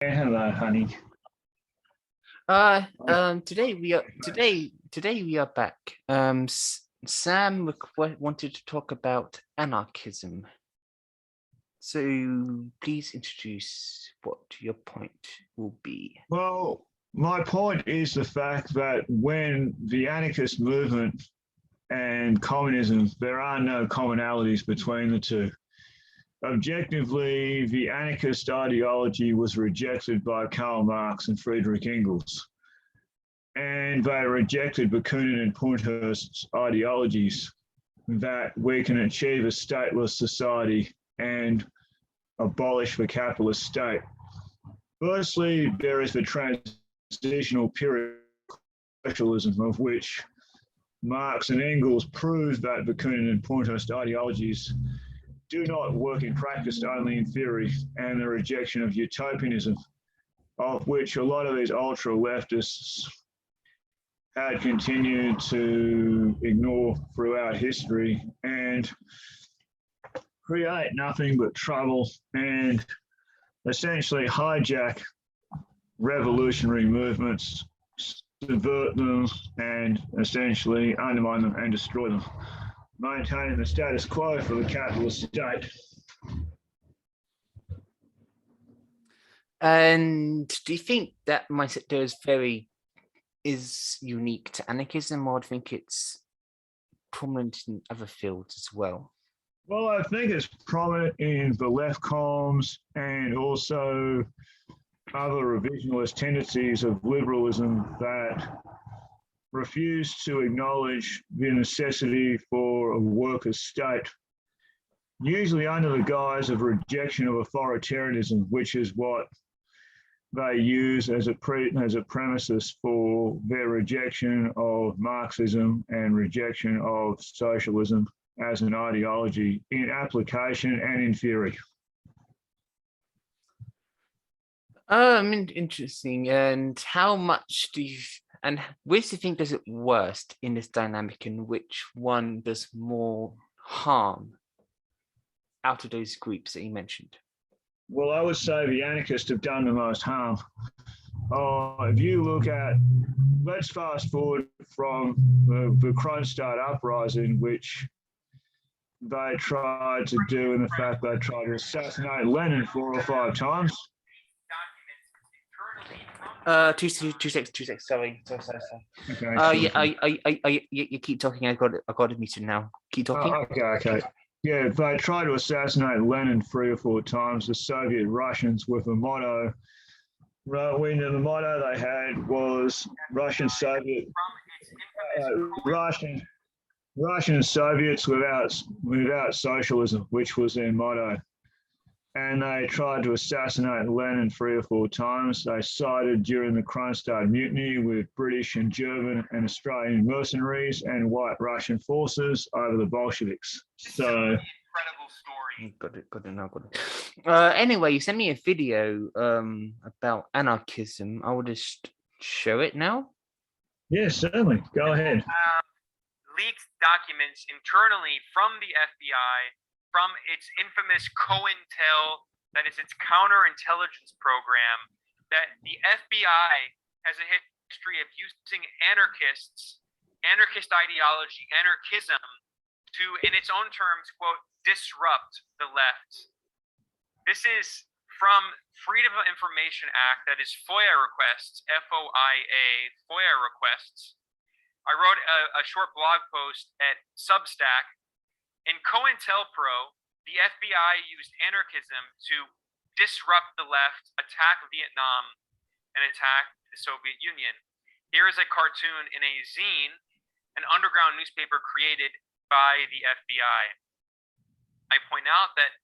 Hello, honey. Today we are back. Sam wanted to talk about anarchism. So please introduce what your point will be. Well, my point is the fact that when the anarchist movement and communism, there are no commonalities between the two. Objectively, the anarchist ideology was rejected by Karl Marx and Friedrich Engels, and they rejected Bakunin and Pointhurst's ideologies that we can achieve a stateless society and abolish the capitalist state. Firstly, there is the transitional period of socialism, of which Marx and Engels proved that Bakunin and Pointhurst ideologies do not work in practice, only in theory, and the rejection of utopianism, of which a lot of these ultra-leftists had continued to ignore throughout history and create nothing but trouble and essentially hijack revolutionary movements, subvert them, and essentially undermine them and destroy them, maintaining the status quo for the capitalist state. And do you think that mindset there is unique to anarchism, or do you think it's prominent in other fields as well? Well, I think it's prominent in the left comms and also other revisionist tendencies of liberalism that refuse to acknowledge the necessity for a workers' state, usually under the guise of rejection of authoritarianism, which is what they use as a premises for their rejection of Marxism and rejection of socialism as an ideology in application and in theory. Interesting. And how much which do you think does it worst in this dynamic, and which one does more harm out of those groups that you mentioned? Well, I would say the anarchists have done the most harm. If you look at, let's fast forward from the Kronstadt uprising, which they tried to do, and the fact they tried to assassinate Lenin 4 or 5 times. Two seconds. Sorry. Okay. You keep talking. I got it muted now. Keep talking. Okay. Yeah, they tried to assassinate Lenin 3 or 4 times. The Soviet Russians with a motto. The motto they had was Russian Soviets without socialism, which was their motto. And they tried to assassinate Lenin 3 or 4 times. They sided during the Kronstadt Mutiny with British and German and Australian mercenaries and White Russian forces over the Bolsheviks. So, incredible story. Got it. Anyway, you sent me a video about anarchism. I will just show it now. Yes, certainly. Go ahead. Leaked documents internally from the FBI, from its infamous COINTEL, that is its counterintelligence program, that the FBI has a history of using anarchist ideology, anarchism, to, in its own terms, quote, disrupt the left. This is from Freedom of Information Act, that is FOIA requests, FOIA, FOIA requests. I wrote a short blog post at Substack. In COINTELPRO, the FBI used anarchism to disrupt the left, attack Vietnam, and attack the Soviet Union. Here is a cartoon in a zine, an underground newspaper created by the FBI. I point out that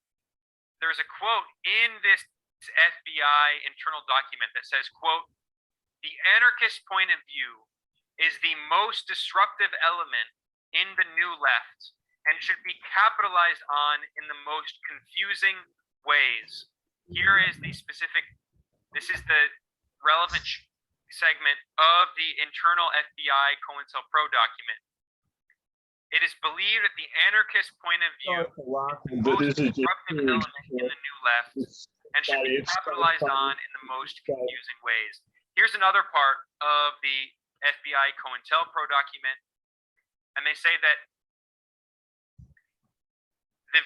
there's a quote in this FBI internal document that says, quote, "The anarchist point of view is the most disruptive element in the new left and should be capitalized on in the most confusing ways." Here is this is the relevant segment of the internal FBI COINTELPRO document. It is believed that the anarchist point of view is the most disruptive element in the new left and should be capitalized on in the most confusing ways. Here's another part of the FBI COINTELPRO document, and they say that they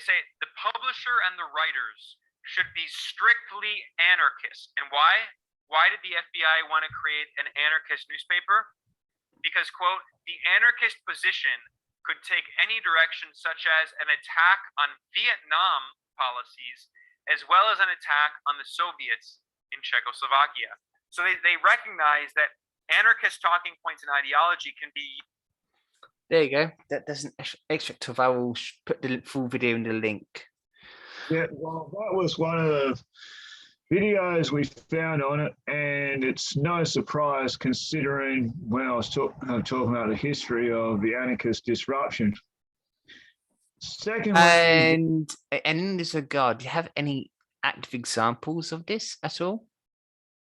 say the publisher and the writers should be strictly anarchist. And why? Why did the FBI want to create an anarchist newspaper? Because, quote, the anarchist position could take any direction, such as an attack on Vietnam policies, as well as an attack on the Soviets in Czechoslovakia. So they recognize that anarchist talking points and ideology can be. There you go. That's an extract of. I will put the full video in the link. Yeah, well, that was one of the videos we found on it, and it's no surprise considering when I was talking about the history of the anarchist disruption. Secondly, and in this regard, do you have any active examples of this at all?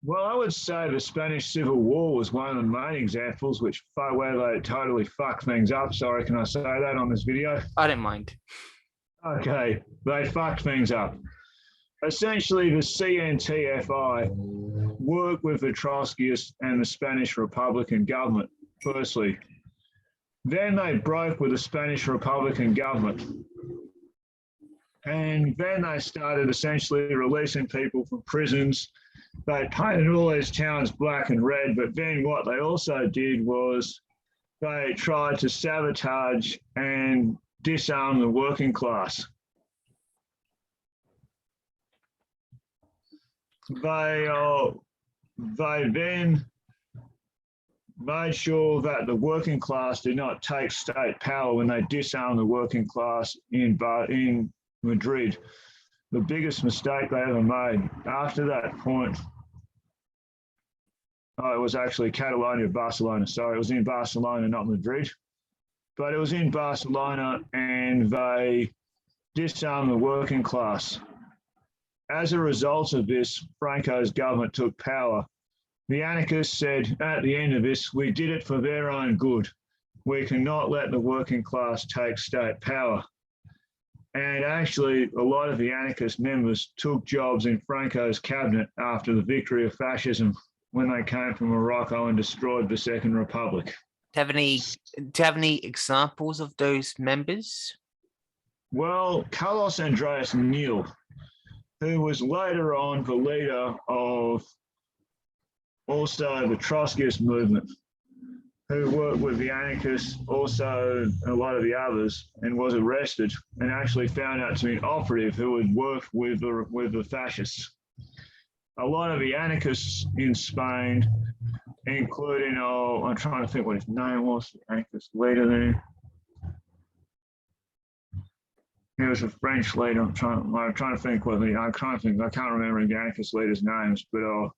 Well, I would say the Spanish Civil War was one of the main examples, where they totally fucked things up. Sorry, can I say that on this video? I don't mind. Okay, they fucked things up. Essentially, the CNTFI worked with the Trotskyists and the Spanish Republican government, firstly. Then they broke with the Spanish Republican government. And then they started essentially releasing people from prisons. They painted all these towns black and red, but then what they also did was they tried to sabotage and disarm the working class. They then made sure that the working class did not take state power when they disarmed the working class in Madrid. The biggest mistake they ever made. After that point, it was actually Catalonia, Barcelona. Sorry, it was in Barcelona, not Madrid. But it was in Barcelona, and they disarmed the working class. As a result of this, Franco's government took power. The anarchists said, at the end of this, we did it for their own good. We cannot let the working class take state power. And actually, a lot of the anarchist members took jobs in Franco's cabinet after the victory of fascism when they came from Morocco and destroyed the Second Republic. Do you have any examples of those members? Well, Carlos Andreas Neal, who was later on the leader of also the Trotskyist movement, who worked with the anarchists, also a lot of the others, and was arrested and actually found out to be an operative who had worked with the fascists. A lot of the anarchists in Spain, including, I'm trying to think what his name was, the anarchist leader there. He was a French leader. I'm trying to think I can't remember the anarchist leaders' names, but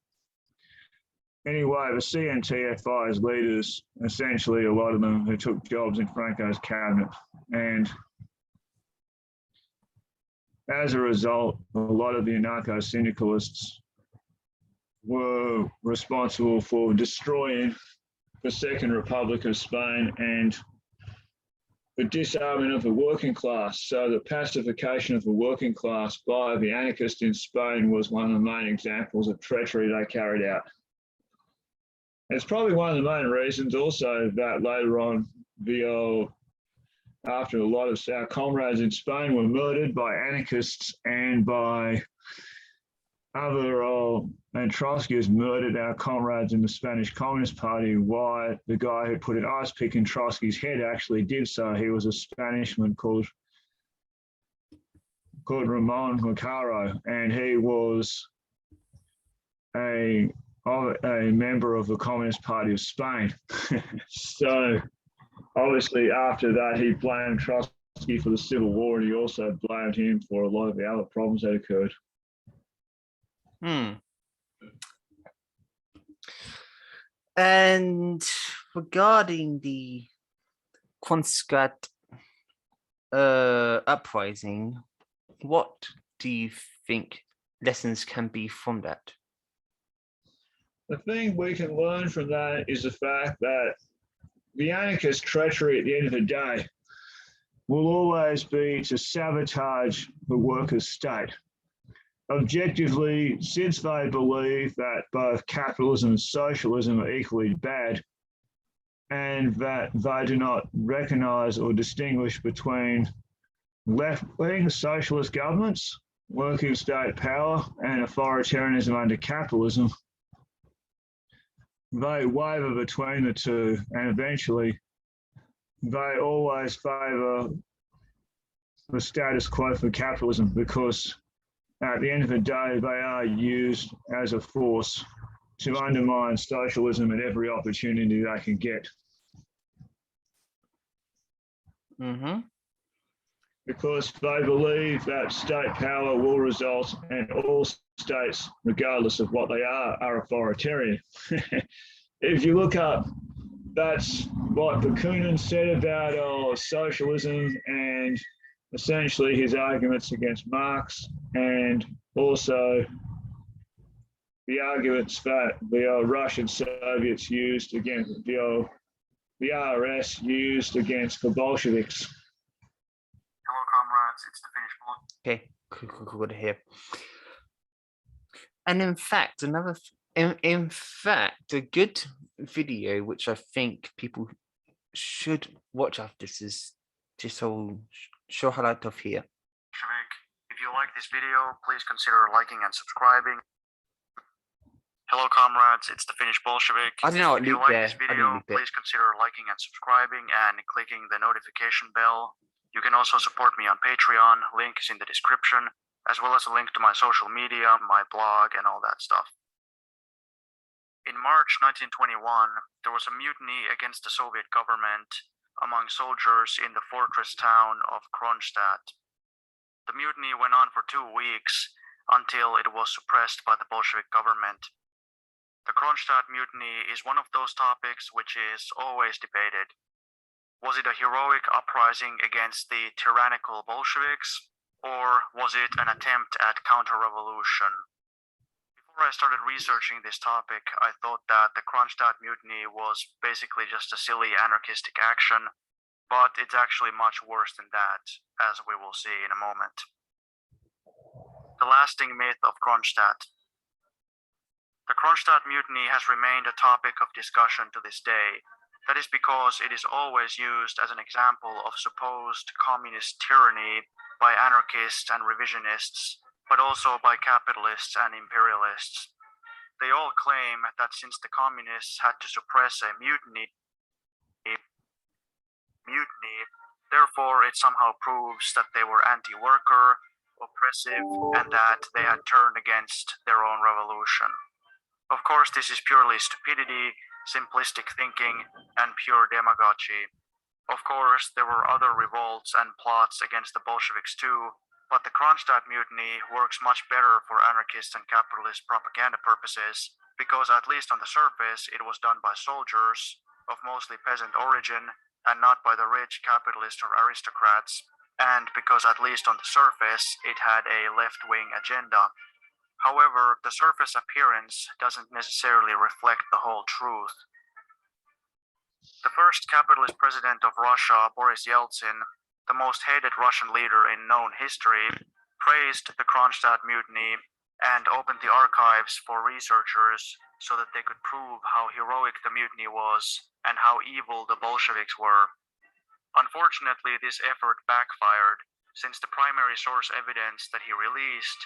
anyway, the CNTFI's leaders, essentially a lot of them who took jobs in Franco's cabinet, and as a result, a lot of the anarcho-syndicalists were responsible for destroying the Second Republic of Spain and the disarming of the working class. So the pacification of the working class by the anarchists in Spain was one of the main examples of treachery they carried out. It's probably one of the main reasons also that later on, after a lot of our comrades in Spain were murdered by anarchists and by other, and Trotskyists murdered our comrades in the Spanish Communist Party, why the guy who put an ice pick in Trotsky's head actually did so. He was a Spanishman called Ramon Macaro, and he was a member of the Communist Party of Spain. So obviously after that, he blamed Trotsky for the Civil War, and he also blamed him for a lot of the other problems that occurred. And regarding the Kronstadt uprising, what do you think lessons can be from that? The thing we can learn from that is the fact that the anarchist treachery at the end of the day will always be to sabotage the workers' state. objectively, since they believe that both capitalism and socialism are equally bad, and that they do not recognise or distinguish between left-wing socialist governments, working state power, and authoritarianism under capitalism, they waver between the two, and eventually they always favour the status quo for capitalism, because at the end of the day, they are used as a force to undermine socialism at every opportunity they can get. Mm-hmm. Because they believe that state power will result in all states, regardless of what they are authoritarian. If you look up, that's what Bakunin said about socialism, and essentially his arguments against Marx, and also the arguments that the Russian Soviets used against the RS used against the Bolsheviks. Hello, comrades. It's the Finnish bullet. Okay, good to hear. And in fact, in fact, a good video which I think people should watch after this is this whole show highlight of here. If you like this video, please consider liking and subscribing. Hello, comrades. It's the Finnish Bolshevik. I don't know what If you loop like there. this video, please consider liking and subscribing and clicking the notification bell. You can also support me on Patreon. Link is in the description, as well as a link to my social media, my blog, and all that stuff. In March 1921, there was a mutiny against the Soviet government among soldiers in the fortress town of Kronstadt. The mutiny went on for 2 weeks until it was suppressed by the Bolshevik government. The Kronstadt Mutiny is one of those topics which is always debated. Was it a heroic uprising against the tyrannical Bolsheviks, or was it an attempt at counter-revolution? Before I started researching this topic, I thought that the Kronstadt Mutiny was basically just a silly anarchistic action, but it's actually much worse than that, as we will see in a moment. The lasting myth of Kronstadt. The Kronstadt Mutiny has remained a topic of discussion to this day. That is because it is always used as an example of supposed communist tyranny by anarchists and revisionists, but also by capitalists and imperialists. They all claim that since the communists had to suppress a mutiny, therefore it somehow proves that they were anti-worker, oppressive, and that they had turned against their own revolution. Of course, this is purely stupidity, simplistic thinking, and pure demagogy. Of course, there were other revolts and plots against the Bolsheviks too, but the Kronstadt Mutiny works much better for anarchist and capitalist propaganda purposes, because at least on the surface, it was done by soldiers of mostly peasant origin, and not by the rich capitalists or aristocrats, and because at least on the surface, it had a left-wing agenda. However, the surface appearance doesn't necessarily reflect the whole truth. The first capitalist president of Russia, Boris Yeltsin, the most hated Russian leader in known history, praised the Kronstadt Mutiny and opened the archives for researchers so that they could prove how heroic the mutiny was and how evil the Bolsheviks were. Unfortunately, this effort backfired, since the primary source evidence that he released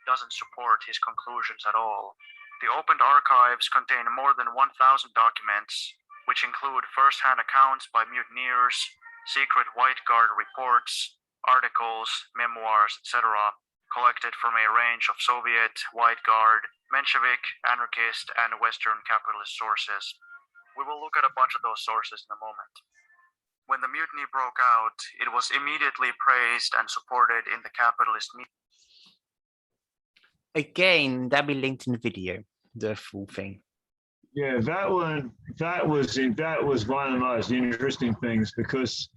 doesn't support his conclusions at all. The opened archives contain more than 1,000 documents, which include first-hand accounts by mutineers, secret White Guard reports, articles, memoirs, etc., collected from a range of Soviet, White Guard, Menshevik, anarchist, and Western capitalist sources. We will look at a bunch of those sources in a moment. When the mutiny broke out, it was immediately praised and supported in the capitalist media. Again, that'll be linked in the video, the full thing. Yeah, that was one of the most interesting things, because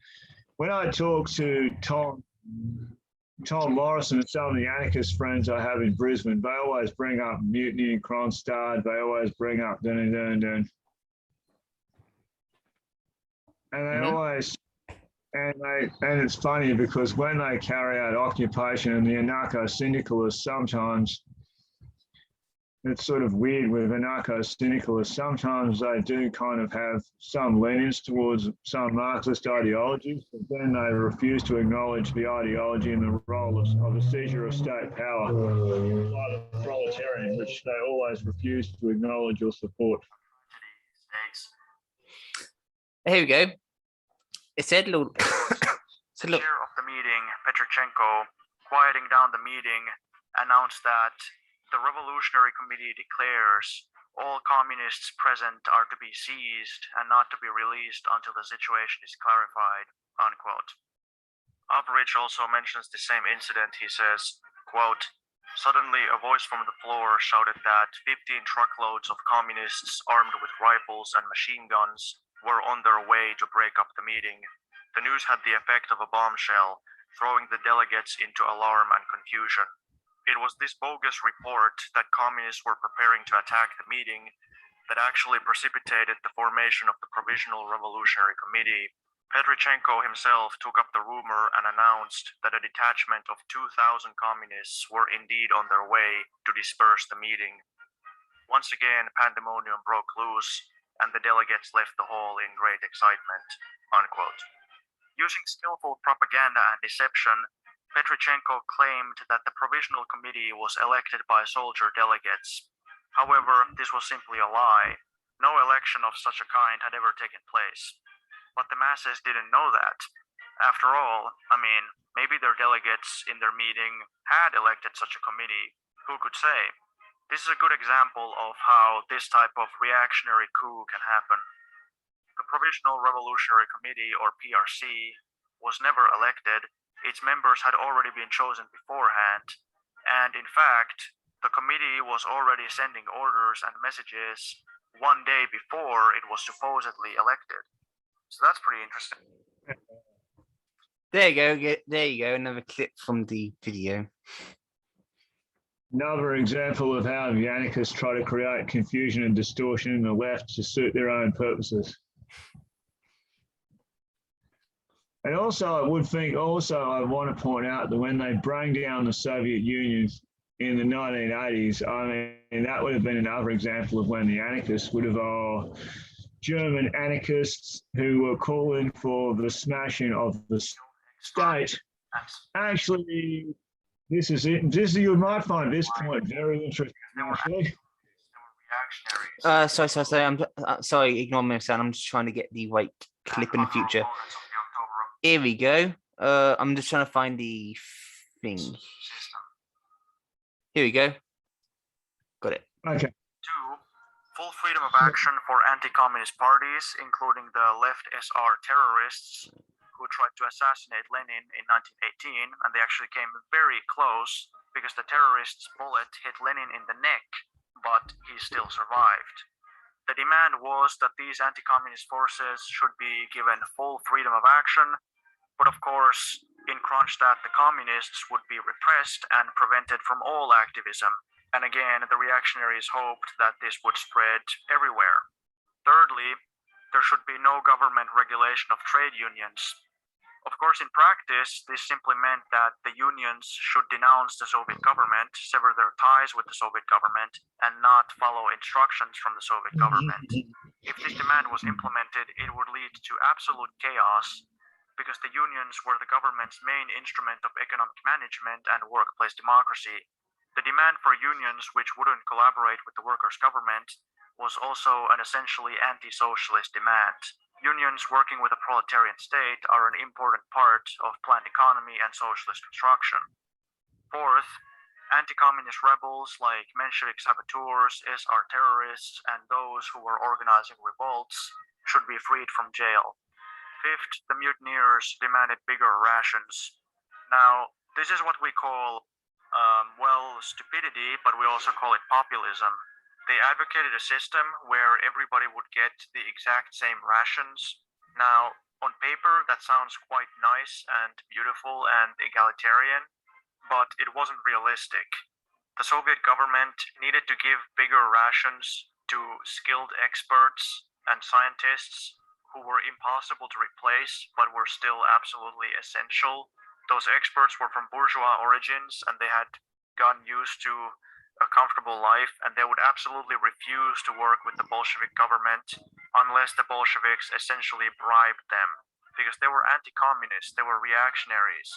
when I talk to Tom Morrison and some of the anarchist friends I have in Brisbane, they always bring up mutiny and Kronstadt. They always bring up and they always And it's funny because when they carry out occupation and the anarcho-syndicalists, sometimes it's sort of weird with anarcho-syndicalists. Sometimes they do kind of have some leanings towards some Marxist ideologies, but then they refuse to acknowledge the ideology and the role of the seizure of state power by the proletarian, which they always refuse to acknowledge or support. Here we go. It said, look. The chair of the meeting, Petrichenko, quieting down the meeting, announced that the Revolutionary Committee declares all communists present are to be seized and not to be released until the situation is clarified, unquote. Average also mentions the same incident. He says, quote, suddenly a voice from the floor shouted that 15 truckloads of communists armed with rifles and machine guns were on their way to break up the meeting. The news had the effect of a bombshell, throwing the delegates into alarm and confusion. It was this bogus report that communists were preparing to attack the meeting that actually precipitated the formation of the Provisional Revolutionary Committee. Petrichenko himself took up the rumor and announced that a detachment of 2,000 communists were indeed on their way to disperse the meeting. Once again, pandemonium broke loose, and the delegates left the hall in great excitement, unquote. Using skillful propaganda and deception, Petrichenko claimed that the Provisional Committee was elected by soldier delegates. However, this was simply a lie. No election of such a kind had ever taken place. But the masses didn't know that. After all, maybe their delegates in their meeting had elected such a committee. Who could say? This is a good example of how this type of reactionary coup can happen. The Provisional Revolutionary Committee, or PRC, was never elected. Its members had already been chosen beforehand, and in fact, the committee was already sending orders and messages one day before it was supposedly elected. So that's pretty interesting. There you go. There you go. Another clip from the video. Another example of how the anarchists try to create confusion and distortion in the left to suit their own purposes. And also, I want to point out that when they bring down the Soviet Union in the 1980s, that would have been another example of when the anarchists would have, German anarchists who were calling for the smashing of the state. Actually, this is it. You might find this point very interesting, actually. Sorry. I'm sorry. Ignore me, son. I'm just trying to get the right clip in the future. Here we go. I'm just trying to find the thing. Here we go. Got it. Okay. 2. Full freedom of action for anti-communist parties, including the left SR terrorists who tried to assassinate Lenin in 1918, and they actually came very close because the terrorist's bullet hit Lenin in the neck, but he still survived. The demand was that these anti-communist forces should be given full freedom of action, but of course, in Kronstadt, the communists would be repressed and prevented from all activism. And again, the reactionaries hoped that this would spread everywhere. Thirdly, there should be no government regulation of trade unions. Of course, in practice, this simply meant that the unions should denounce the Soviet government, sever their ties with the Soviet government, and not follow instructions from the Soviet government. If this demand was implemented, it would lead to absolute chaos, because the unions were the government's main instrument of economic management and workplace democracy. The demand for unions which wouldn't collaborate with the workers' government was also an essentially anti-socialist demand. Unions working with the proletarian state are an important part of planned economy and socialist construction. Fourth, anti-communist rebels like Menshevik saboteurs, SR terrorists, and those who were organizing revolts should be freed from jail. Fifth, the mutineers demanded bigger rations. Now, this is what we call, stupidity, but we also call it populism. They advocated a system where everybody would get the exact same rations. Now, on paper, that sounds quite nice and beautiful and egalitarian, but it wasn't realistic. The Soviet government needed to give bigger rations to skilled experts and scientists who were impossible to replace, but were still absolutely essential. Those experts were from bourgeois origins, and they had gotten used to a comfortable life, and they would absolutely refuse to work with the Bolshevik government unless the Bolsheviks essentially bribed them, because they were anti-communist, they were reactionaries,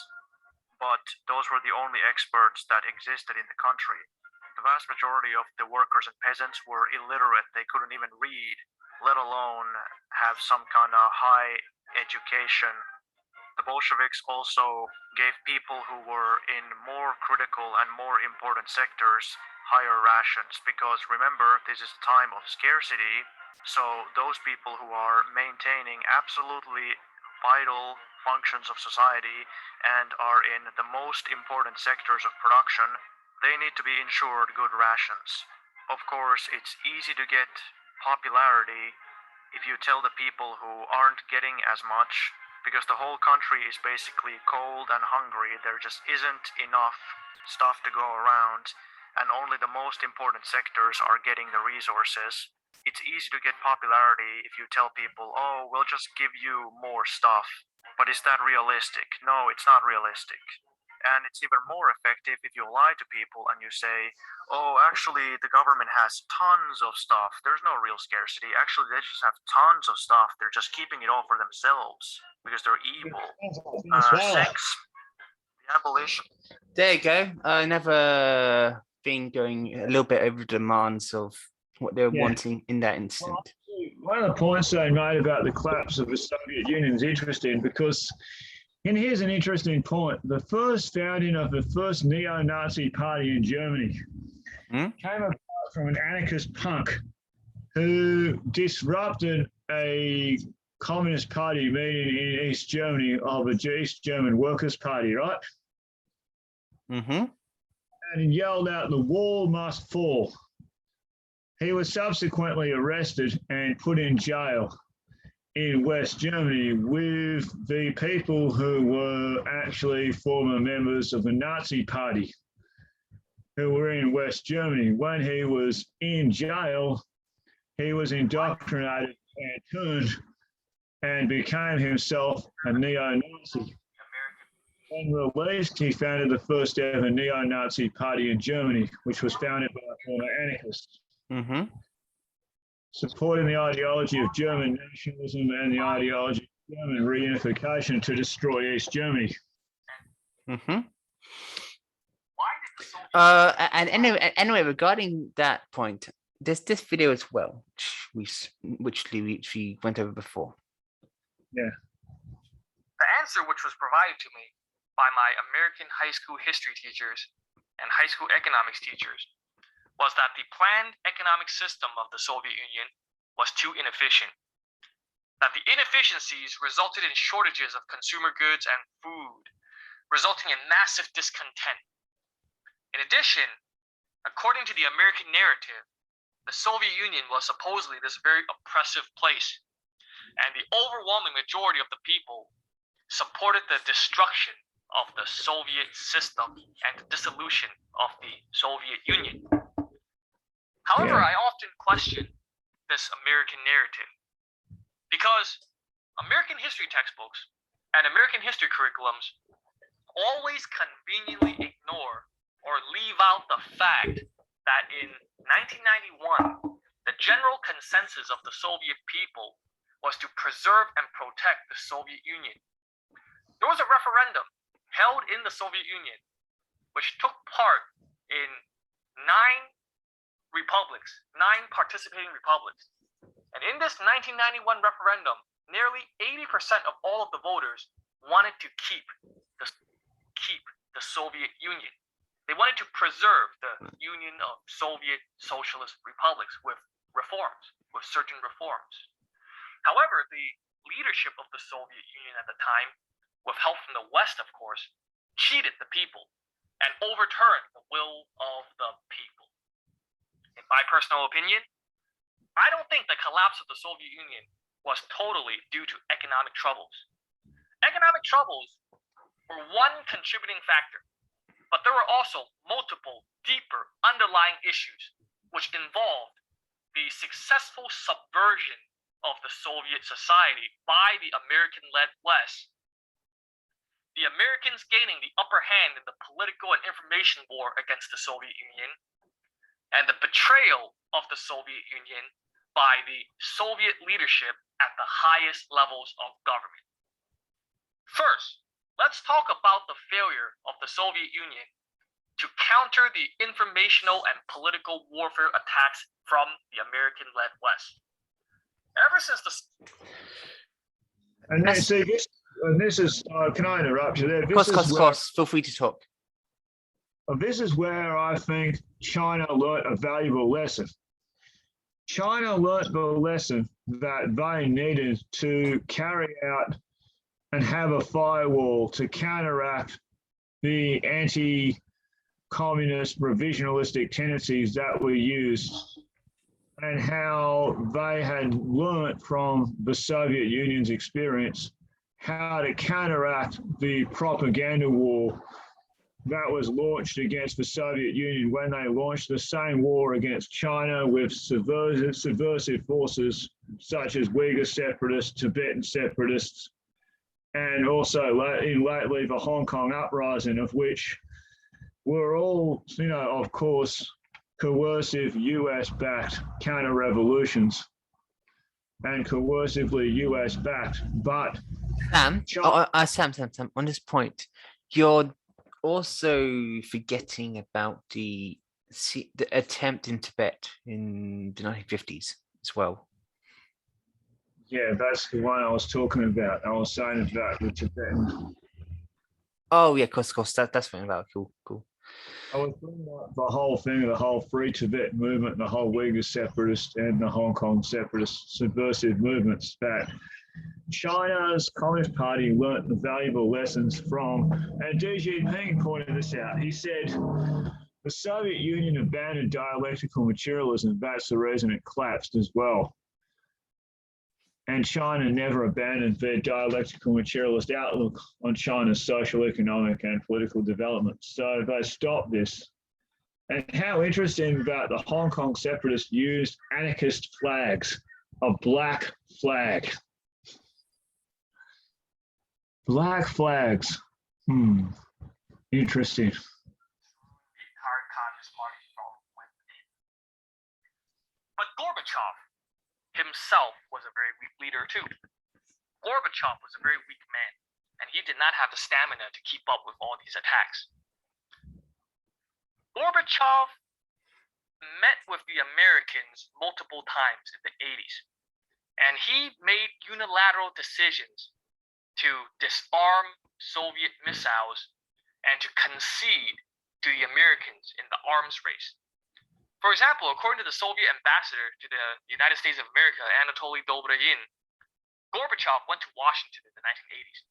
but those were the only experts that existed in the country. The vast majority of the workers and peasants were illiterate. They couldn't even read, let alone have some kind of high education. The Bolsheviks also gave people who were in more critical and more important sectors higher rations, because remember, this is a time of scarcity, so those people who are maintaining absolutely vital functions of society and are in the most important sectors of production, they need to be ensured good rations. Of course, it's easy to get popularity if you tell the people who aren't getting as much, because the whole country is basically cold and hungry. There just isn't enough stuff to go around, and only the most important sectors are getting the resources. It's easy to get popularity if you tell people, oh, we'll just give you more stuff. But is that realistic? No, it's not realistic. And it's even more effective if you lie to people and you say, oh, actually, the government has tons of stuff. There's no real scarcity. Actually, they just have tons of stuff. They're just keeping it all for themselves because they're evil. Sex, the abolition. There you go. Another thing going a little bit over the demands of what they're wanting in that instant. One of the points they made about the collapse of the Soviet Union is interesting because, and here's an interesting point, the first founding of the first neo-Nazi party in Germany came about from an anarchist punk who disrupted a communist party meeting in East Germany of the East German Workers' Party, right? Mm-hmm. And he yelled out, "The wall must fall." He was subsequently arrested and put in jail in West Germany with the people who were actually former members of the Nazi Party who were in West Germany. When he was in jail, he was indoctrinated and turned and became himself a neo-Nazi. When released, he founded the first ever neo-Nazi party in Germany, which was founded by former anarchists. Mm-hmm. Supporting the ideology of German nationalism and the ideology of German reunification to destroy East Germany. Mm-hmm. And anyway, regarding that point, there's this video as well, which we went over before. Yeah. The answer which was provided to me by my American high school history teachers and high school economics teachers was that the planned economic system of the Soviet Union was too inefficient. That the inefficiencies resulted in shortages of consumer goods and food, resulting in massive discontent. In addition, according to the American narrative, the Soviet Union was supposedly this very oppressive place, and the overwhelming majority of the people supported the destruction of the Soviet system and the dissolution of the Soviet Union. However, I often question this American narrative because American history textbooks and American history curriculums always conveniently ignore or leave out the fact that in 1991, the general consensus of the Soviet people was to preserve and protect the Soviet Union. There was a referendum held in the Soviet Union, which took part in 9 participating republics. And in this 1991 referendum, nearly 80% of all of the voters wanted to keep the Soviet Union. They wanted to preserve the Union of Soviet Socialist Republics with certain reforms. However, the leadership of the Soviet Union at the time, with help from the West, of course, cheated the people and overturned the will of the people. In my personal opinion, I don't think the collapse of the Soviet Union was totally due to economic troubles. Economic troubles were one contributing factor, but there were also multiple, deeper, underlying issues which involved the successful subversion of the Soviet society by the American-led West, the Americans gaining the upper hand in the political and information war against the Soviet Union, and the betrayal of the Soviet Union by the Soviet leadership at the highest levels of government. First, let's talk about the failure of the Soviet Union to counter the informational and political warfare attacks from the American-led West. Ever since the... And then, see, this is, can I interrupt you there? Of course, feel free to talk. This is where I think China learnt a valuable lesson. China learnt the lesson that they needed to carry out and have a firewall to counteract the anti-communist revisionistic tendencies that were used, and how they had learnt from the Soviet Union's experience how to counteract the propaganda war that was launched against the Soviet Union when they launched the same war against China with subversive forces such as Uyghur separatists, Tibetan separatists, and also lately the Hong Kong uprising, of which were all, of course, coercive US-backed counter-revolutions and coercively US-backed. But Sam, Sam, on this point, you're also forgetting about the attempt in Tibet in the 1950s as well. Yeah, that's the one I was talking about. I was saying about the Tibetan. Oh yeah, of course. That's fine. About cool. I was talking about the whole thing, the whole Free Tibet movement, the whole Uyghur separatist and the Hong Kong separatist subversive movements that China's Communist Party learnt the valuable lessons from. And Xi Jinping pointed this out. He said, the Soviet Union abandoned dialectical materialism. That's the reason it collapsed as well. And China never abandoned their dialectical materialist outlook on China's social, economic, and political development. So they stopped this. And how interesting that the Hong Kong separatists used anarchist flags, a black flag. Black flags. Interesting. But Gorbachev himself was a very weak leader too. Gorbachev was a very weak man, and he did not have the stamina to keep up with all these attacks. Gorbachev met with the Americans multiple times in the 80s, and he made unilateral decisions to disarm Soviet missiles and to concede to the Americans in the arms race. For example, according to the Soviet ambassador to the United States of America, Anatoly Dobryin, Gorbachev went to Washington in the 1980s,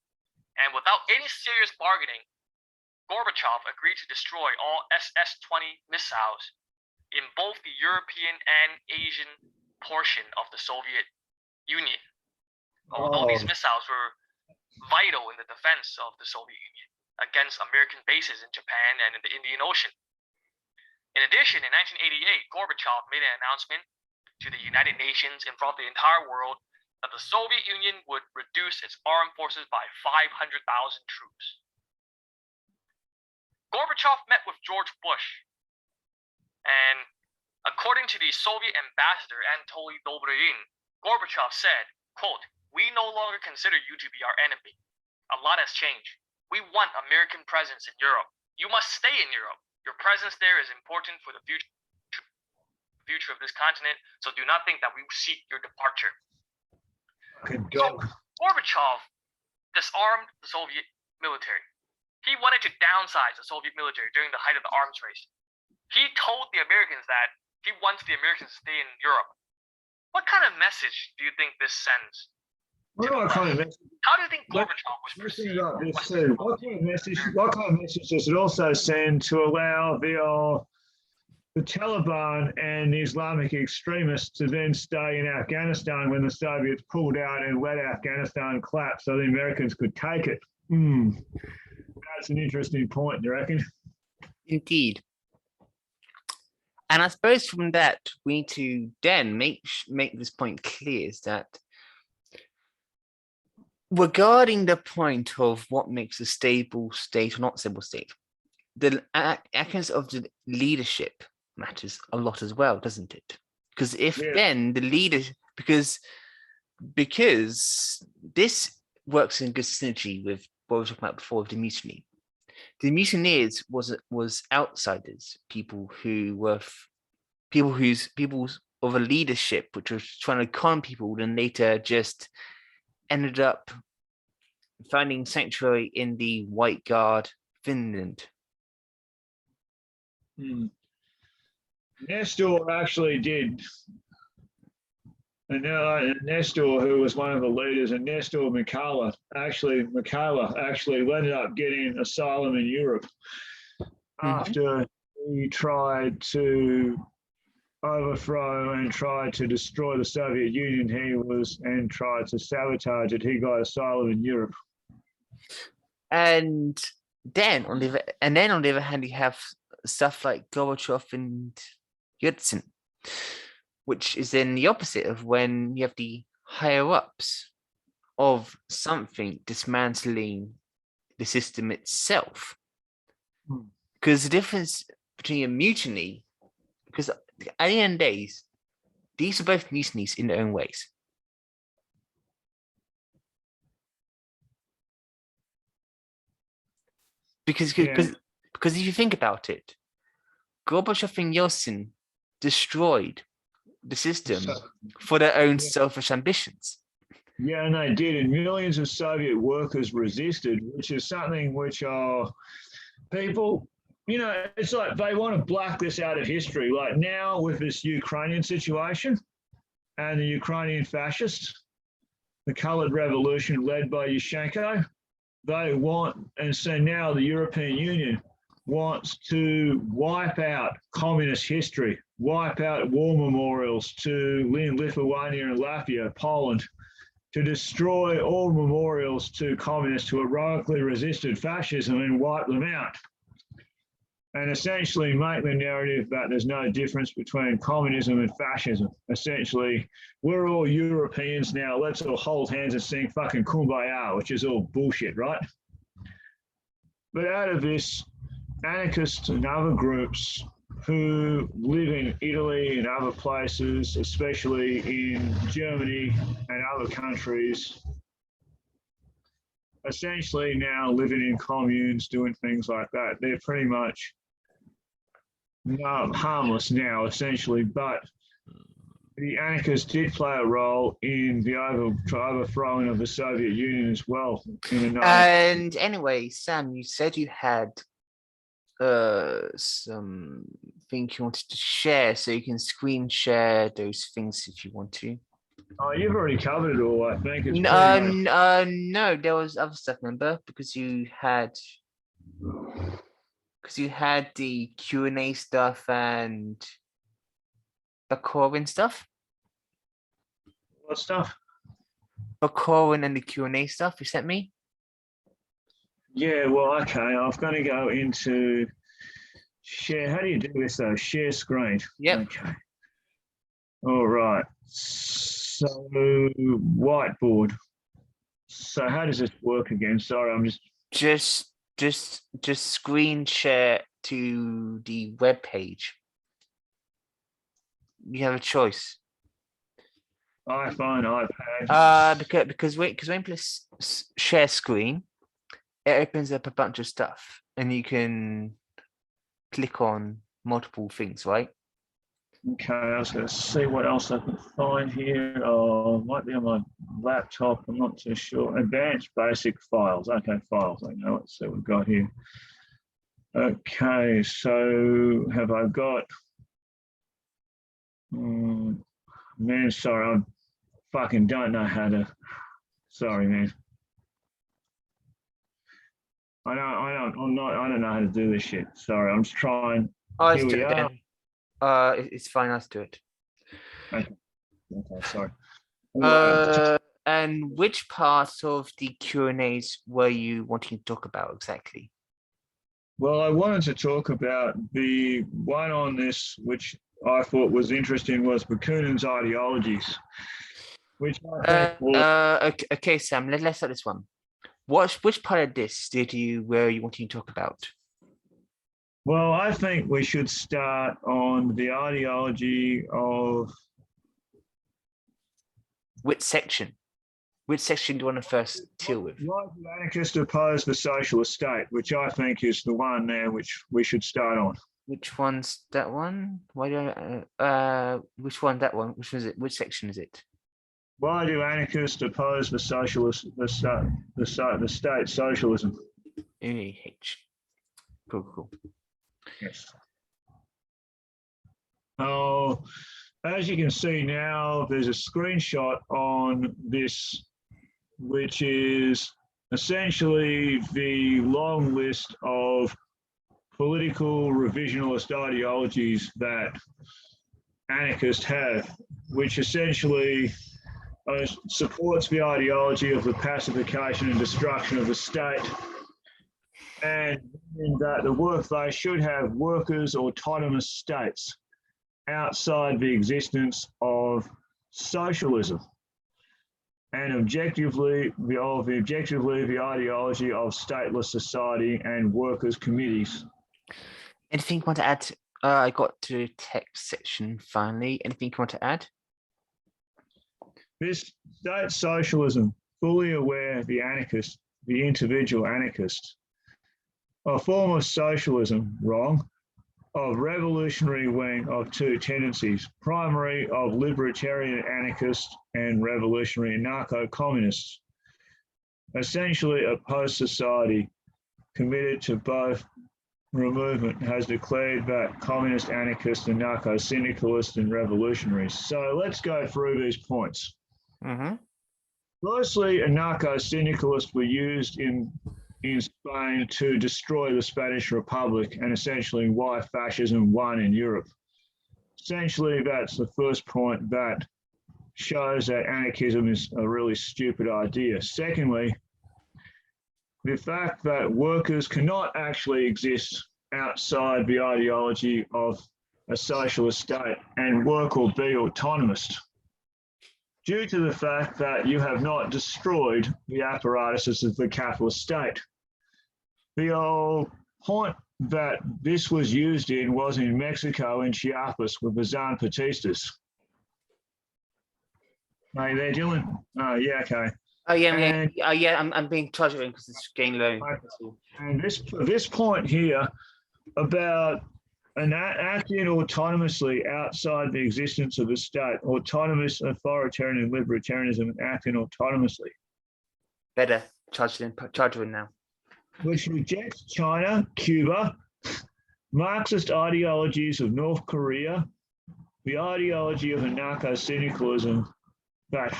and without any serious bargaining, Gorbachev agreed to destroy all SS-20 missiles in both the European and Asian portion of the Soviet Union. Although these missiles were vital in the defense of the Soviet Union against American bases in Japan and in the Indian Ocean. In addition, in 1988, Gorbachev made an announcement to the United Nations in front of the entire world that the Soviet Union would reduce its armed forces by 500,000 troops. Gorbachev met with George Bush, and according to the Soviet ambassador Anatoly Dobryin, Gorbachev said, quote, "We no longer consider you to be our enemy. A lot has changed. We want American presence in Europe. You must stay in Europe. Your presence there is important for the future of this continent, so do not think that we seek your departure." So Gorbachev disarmed the Soviet military. He wanted to downsize the Soviet military during the height of the arms race. He told the Americans that he wants the Americans to stay in Europe. What kind of message do you think this sends? What kind of message? How do you think Gorbachev was perceived? What kind of message does it also send to allow the Taliban and the Islamic extremists to then stay in Afghanistan when the Soviets pulled out and let Afghanistan collapse so the Americans could take it? That's an interesting point, do you reckon? Indeed. And I suppose from that, we need to then make this point clear, is that regarding the point of what makes a stable state or not stable state, the actions of the leadership matters a lot as well, doesn't it? Because if then the leader, because this works in good synergy with what we were talking about before with the mutiny. The mutineers was outsiders, people of a leadership which was trying to con people, and later just ended up finding sanctuary in the White Guard, Finland. Nestor actually did. And Nestor, who was one of the leaders, and Nestor Mikala actually ended up getting asylum in Europe after he tried to overthrow and tried to destroy the Soviet Union. And tried to sabotage it. He got asylum in Europe. And then on the other hand, you have stuff like Gorbachev and Yeltsin, which is then the opposite of when you have the higher ups of something dismantling the system itself. Because the difference between a mutiny, because at the end of the days, these are both mutinies in their own ways. Because if you think about it, Gorbachev and Yeltsin destroyed the system for their own selfish ambitions. Yeah, and they did, and millions of Soviet workers resisted, which is something which people, it's like they want to black this out of history. Like now with this Ukrainian situation and the Ukrainian fascists, the coloured revolution led by Yushchenko, they want, and so now the European Union wants to wipe out communist history, wipe out war memorials to Lithuania and Latvia, Poland, to destroy all memorials to communists who heroically resisted fascism and wipe them out. And essentially make the narrative that there's no difference between communism and fascism. Essentially, we're all Europeans now, let's all hold hands and sing fucking Kumbaya, which is all bullshit, right? But out of this, anarchists and other groups who live in Italy and other places, especially in Germany and other countries, essentially now living in communes, doing things like that. They're pretty much harmless now, essentially, but the anarchists did play a role in the overthrowing of the Soviet Union as well. And anyway, Sam, you said you had something you wanted to share, so you can screen share those things if you want to. Oh, you've already covered it all, I think. No, there was other stuff, remember? Because you had the Q&A stuff and the Corwin stuff. What stuff? The Corwin and the Q&A stuff you sent me. Yeah, well, okay. I'm going to go into share. How do you do this though? Share screen. Yep. Okay. All right. So whiteboard. So how does this work again? Sorry, I'm just screen share to the web page. You have a choice. iPhone, iPad. Because when you press share screen, it opens up a bunch of stuff, and you can click on multiple things, right? Okay, I was going to see what else I can find here. Oh, it might be on my laptop. I'm not too sure. Advanced basic files. Okay, files. I know. Let's see what we've got here. Okay, so have I got? Man, sorry, I fucking don't know how to. Sorry, man. I don't know how to do this shit. Sorry, I'm just trying. Oh, let's do it then. It's fine. Let's do it. Okay, sorry. And which parts of the Q&As were you wanting to talk about exactly? Well, I wanted to talk about the one on this, which I thought was interesting, was Bakunin's ideologies. which I think will, Okay, Sam, let's start this one. Which part of this were you wanting to talk about? well, I think we should start on the ideology of... Which section? Which section do you want to first deal with? Why do anarchists oppose the socialist state, which I think is the one there which we should start on. Which one's that one? Why do which one that one? Which was it? Which section is it? Why do anarchists oppose the state socialism? H. Cool. Yes. Oh, as you can see now, there's a screenshot on this, which is essentially the long list of political revisionist ideologies that anarchists have, which essentially supports the ideology of the pacification and destruction of the state, and that the workplace should have workers' autonomous states outside the existence of socialism, and objectively the ideology of stateless society and workers' committees. Anything you want to add? I got to the text section finally. Anything you want to add? This state socialism, fully aware the anarchist, the individual anarchist, a form of socialism, wrong, of revolutionary wing of two tendencies, primary of libertarian anarchists and revolutionary anarcho-communists, essentially a post-society committed to both movement has declared that communist, anarchist, anarcho-syndicalist and revolutionaries. So let's go through these points. Firstly, anarcho-syndicalists were used in Spain to destroy the Spanish Republic and essentially why fascism won in Europe. Essentially, that's the first point that shows that anarchism is a really stupid idea. Secondly, the fact that workers cannot actually exist outside the ideology of a socialist state and work or be autonomous, due to the fact that you have not destroyed the apparatuses of the capitalist state. The whole point that this was used in was in Mexico and Chiapas with the Zapatistas. Hey, they're doing, yeah, okay. I'm being charged because it's getting low. And this point here about acting autonomously outside the existence of the state, autonomous authoritarian and libertarianism, and acting autonomously. Better charge in now. Which rejects China, Cuba, Marxist ideologies of North Korea, the ideology of anarcho-syndicalism that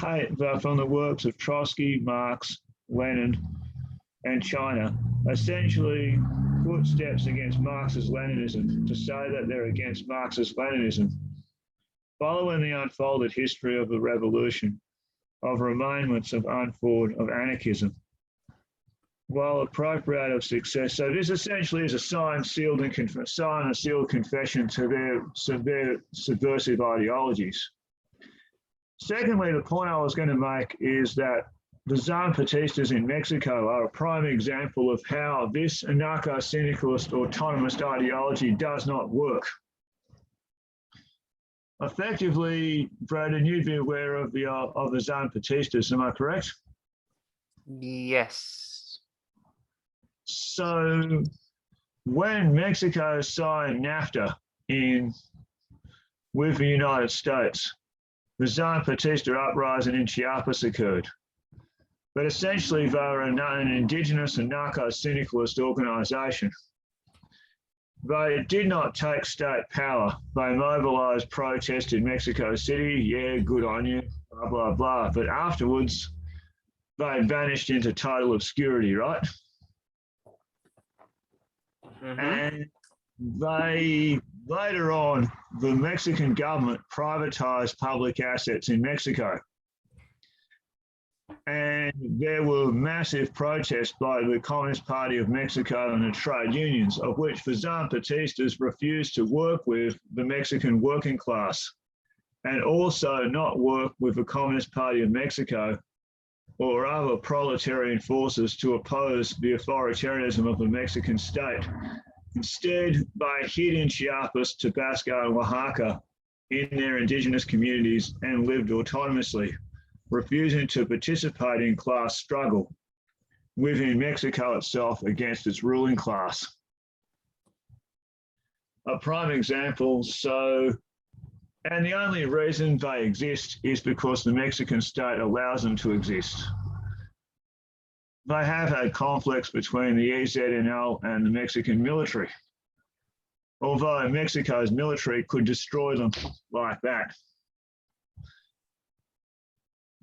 from the works of Trotsky, Marx, Lenin, and China, essentially footsteps against Marxist Leninism to say that they're against Marxist Leninism. Following the unfolded history of the revolution, of remainments of unformed of anarchism, while appropriate of success. So this essentially is a signed, sealed, and sealed confession to their subversive ideologies. Secondly, the point I was going to make is that the Zapatistas in Mexico are a prime example of how this anarcho-syndicalist autonomous ideology does not work. Effectively, Braden, you'd be aware of the Zapatistas, am I correct? Yes. So when Mexico signed NAFTA with the United States, the Zapatista uprising in Chiapas occurred. But essentially, they were an indigenous and narco-syndicalist organisation. They did not take state power. They mobilised protest in Mexico City. Yeah, good on you, blah, blah, blah. But afterwards, they vanished into total obscurity, right? And later on, the Mexican government privatized public assets in Mexico. And there were massive protests by the Communist Party of Mexico and the trade unions, of which the Zapatistas refused to work with the Mexican working class. and also not work with the Communist Party of Mexico or other proletarian forces to oppose the authoritarianism of the Mexican state. Instead, they hid in Chiapas, Tabasco, and Oaxaca in their indigenous communities and lived autonomously, refusing to participate in class struggle within Mexico itself against its ruling class. A prime example, and the only reason they exist is because the Mexican state allows them to exist. They have had conflicts between the EZNL and the Mexican military, although Mexico's military could destroy them like that.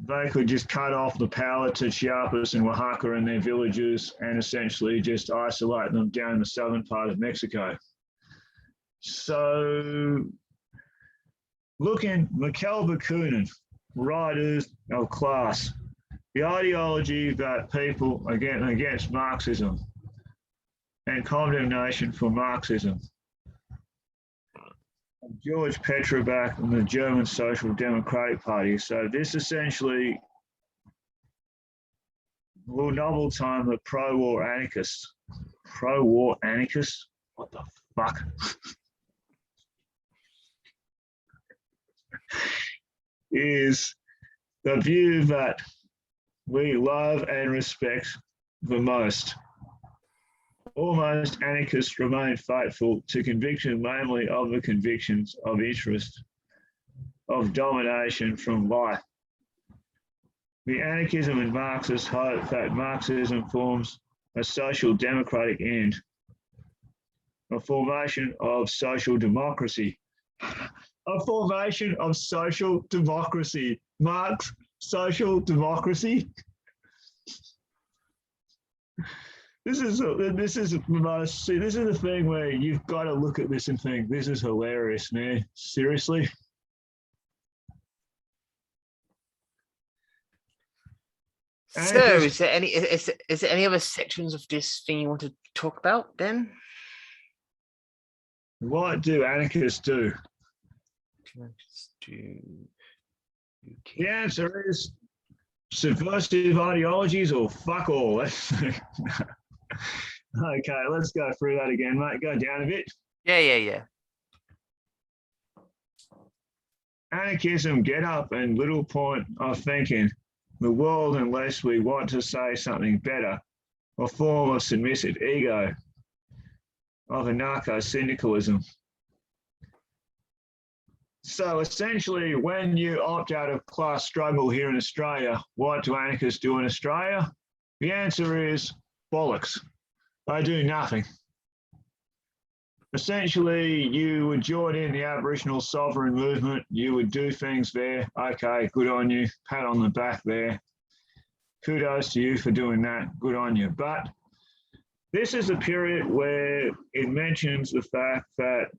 They could just cut off the power to Chiapas and Oaxaca and their villages and essentially just isolate them down the southern part of Mexico. So, looking, Mikhail Bakunin, Writers of Class, the ideology that people against Marxism and condemnation for Marxism. George Petrobach and the German Social Democratic Party. So this essentially will double time the pro-war anarchists. Pro-war anarchists? What the fuck? Is the view that we love and respect the most. Almost anarchists remain faithful to conviction, mainly of the convictions of interest, of domination from life. The anarchism and Marxists hope that Marxism forms a social democratic end, a formation of social democracy. A formation of social democracy. Marx, social democracy. This is the thing where you've got to look at this and think, this is hilarious, man. Seriously. So, is there any other sections of this thing you want to talk about then? What do anarchists do? The answer is subversive ideologies or fuck all. Okay, let's go through that again, mate. Go down a bit. Yeah. Anarchism, get up and little point of thinking the world unless we want to say something better, a form of submissive ego, of anarcho-syndicalism. So essentially, when you opt out of class struggle here in Australia, what do anarchists do in Australia? The answer is bollocks. They do nothing. Essentially, you would join in the Aboriginal sovereign movement. You would do things there. Okay, good on you. Pat on the back there. Kudos to you for doing that. Good on you. But this is a period where it mentions the fact that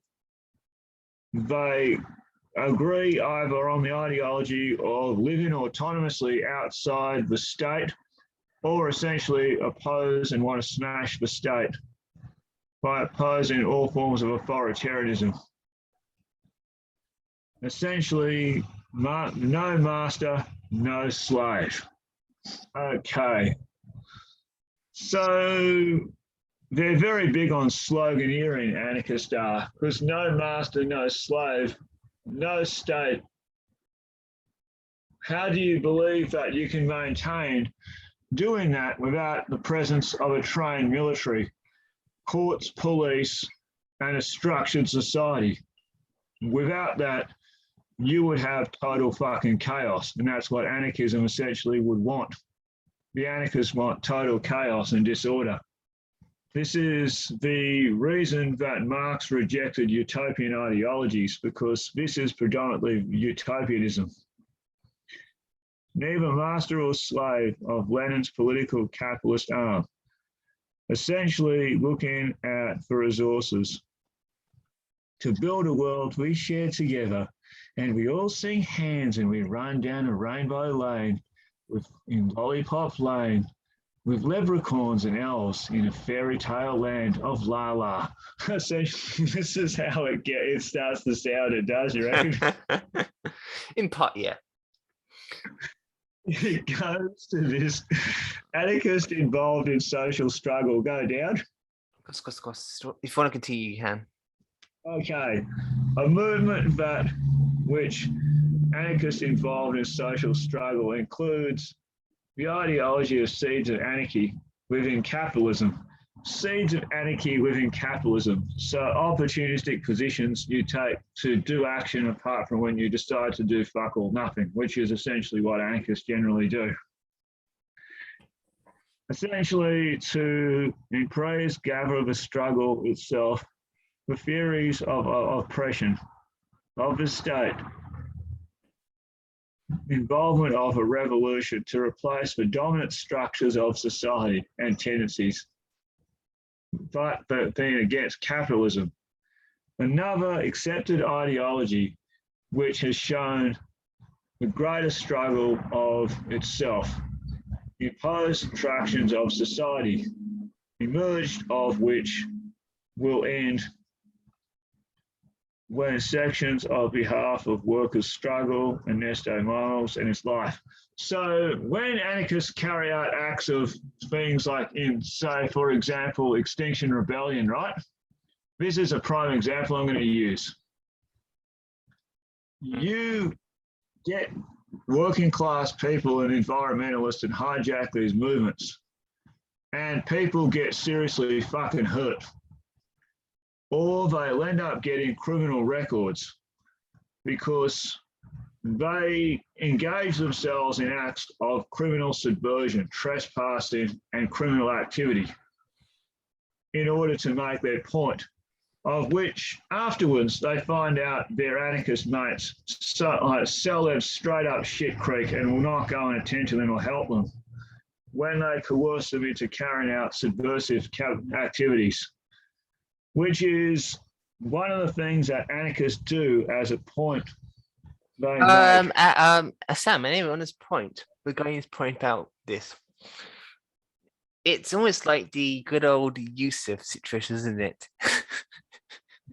they agree either on the ideology of living autonomously outside the state or essentially oppose and want to smash the state by opposing all forms of authoritarianism. Essentially, no master, no slave. Okay. So they're very big on sloganeering, anarchists are, because no master, no slave, no state. How do you believe that you can maintain doing that without the presence of a trained military, courts, police, and a structured society? Without that, you would have total fucking chaos, and that's what anarchism essentially would want. The anarchists want total chaos and disorder. This is the reason that Marx rejected utopian ideologies, because this is predominantly utopianism. Neither master or slave of Lenin's political capitalist arm, essentially looking at the resources to build a world we share together, and we all sing hands and we run down a rainbow lane in Lollipop Lane with leprechauns and elves in a fairy tale land of La La. essentially, this is how it starts to sound. It does, you reckon? In part, yeah. It goes to this anarchist involved in social struggle. Go down. If you want to continue, you can. Okay, a movement which anarchists involved in social struggle includes the ideology of seeds of anarchy within capitalism. Seeds of anarchy within capitalism. So opportunistic positions you take to do action apart from when you decide to do fuck all nothing, which is essentially what anarchists generally do. Essentially to embrace, gather the struggle itself, the theories of oppression, of the state, involvement of a revolution to replace the dominant structures of society and tendencies, but being against capitalism. Another accepted ideology which has shown the greatest struggle of itself, imposed attractions of society, emerged of which will end when sections of behalf of workers struggle and Ernesto Miles and his life. So when anarchists carry out acts of things like in, say, for example, Extinction Rebellion, right? This is a prime example I'm going to use. You get working class people and environmentalists and hijack these movements, and people get seriously fucking hurt. Or they'll end up getting criminal records because they engage themselves in acts of criminal subversion, trespassing, and criminal activity in order to make their point, of which afterwards they find out their anarchist mates sell them straight up shit creek and will not go and attend to them or help them when they coerce them into carrying out subversive activities, which is one of the things that anarchists do as a point. Sam, anyway, on this point, we're going to point out this. It's almost like the good old Yusuf situation, isn't it?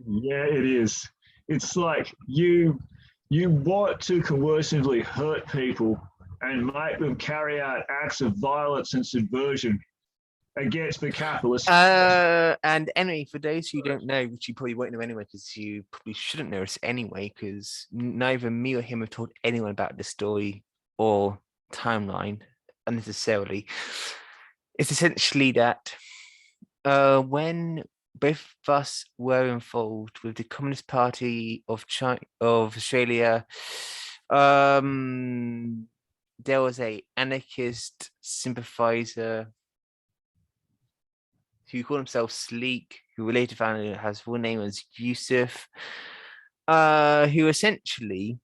Yeah, it is. It's like you want to coercively hurt people and make them carry out acts of violence and subversion against the capitalists. And anyway, for those who don't know, which you probably won't know anyway, because you probably shouldn't know this anyway, because neither me or him have told anyone about the story or timeline unnecessarily. It's essentially that when both of us were involved with the Communist Party of Australia, there was a anarchist sympathizer who called himself Sleek, who we later found out his full name was Yusuf, who essentially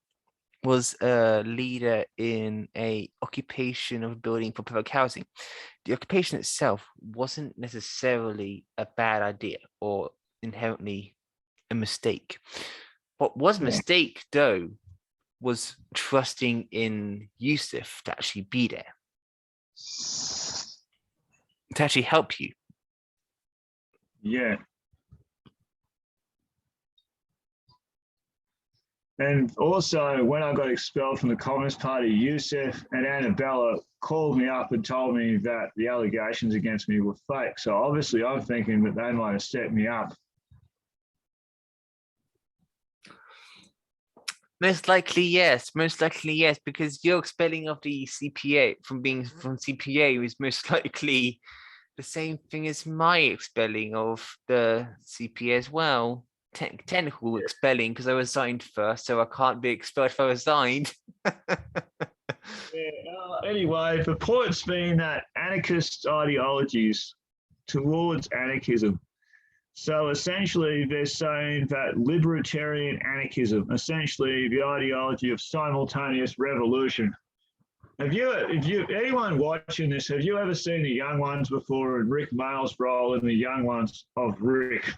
was a leader in a occupation of a building for public housing. The occupation itself wasn't necessarily a bad idea or inherently a mistake. What was a mistake, though, was trusting in Yusuf to actually be there, to actually help you. Yeah. And also, when I got expelled from the Communist Party, Yusuf and Annabella called me up and told me that the allegations against me were fake. So obviously, I'm thinking that they might have set me up. Most likely, yes. Most likely, yes, because your expelling of the CPA from CPA was most likely the same thing as my expelling of the CPA as well. Technical expelling, because I resigned first, so I can't be expelled if I resigned. Anyway, the point's been that anarchist ideologies towards anarchism. So essentially, they're saying that libertarian anarchism, essentially the ideology of simultaneous revolution. Anyone watching this, have you ever seen the Young Ones before and Rick Mayall's role in the Young Ones of Rick?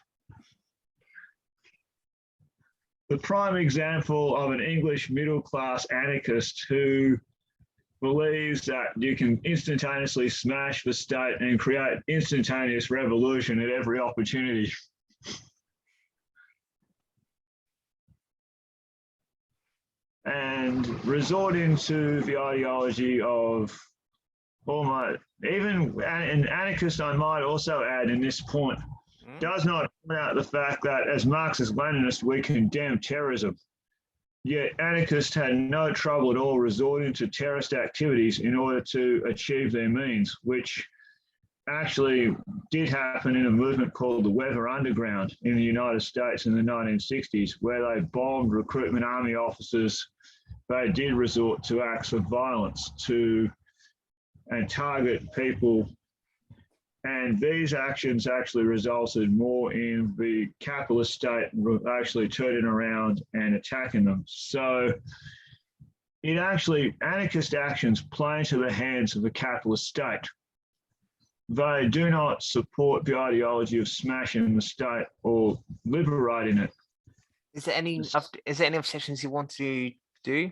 The prime example of an English middle-class anarchist who believes that you can instantaneously smash the state and create instantaneous revolution at every opportunity. and resorting to the ideology of almost, even an anarchist, I might also add in this point, does not point out the fact that as Marxist-Leninists, we condemn terrorism. Yet anarchists had no trouble at all resorting to terrorist activities in order to achieve their means, which actually did happen in a movement called the Weather Underground in the United States in the 1960s, where they bombed recruitment army officers. They did resort to acts of violence and target people. And these actions actually resulted more in the capitalist state actually turning around and attacking them. So it actually, anarchist actions play into the hands of the capitalist state. They do not support the ideology of smashing the state or liberating it. Is there any other sections you want to do?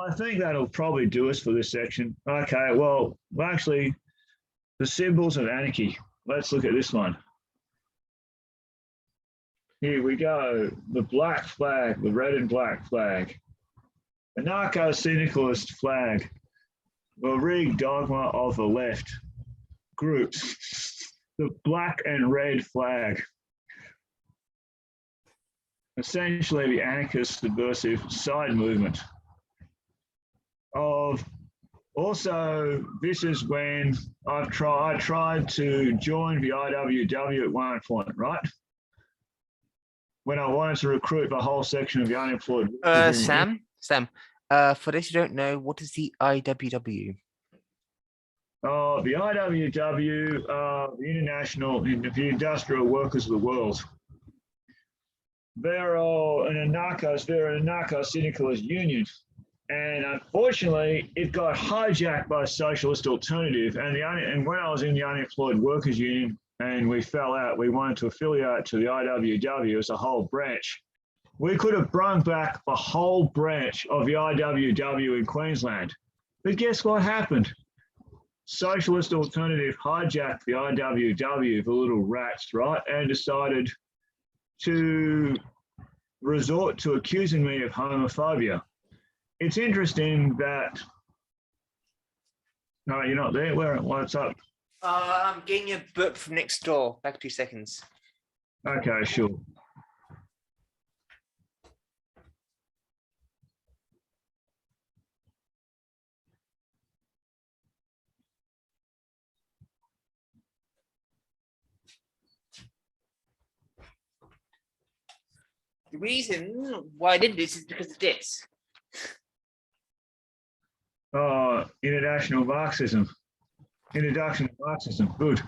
I think that'll probably do us for this section. Okay, well, actually, the symbols of anarchy. Let's look at this one. Here we go. The black flag, the red and black flag. Anarcho-syndicalist flag. The rigged dogma of the left. Groups. The black and red flag. Essentially the anarchist subversive side movement. Also, this is when I tried to join the IWW at one point, right? When I wanted to recruit the whole section of the unemployed. Sam, for those who don't know, what is the IWW? The IWW, the International, the Industrial Workers of the World. They're an anarcho-syndicalist union. And unfortunately, it got hijacked by Socialist Alternative. And when I was in the Unemployed Workers Union and we fell out, we wanted to affiliate to the IWW as a whole branch. We could have brought back the whole branch of the IWW in Queensland. But guess what happened? Socialist Alternative hijacked the IWW, the little rats, right? And decided to resort to accusing me of homophobia. It's interesting that, no, you're not there. What's up? I'm getting a book from next door. Back 2 seconds. Okay, sure. The reason why I did this is because of this. International Marxism. Introduction to Marxism. Good.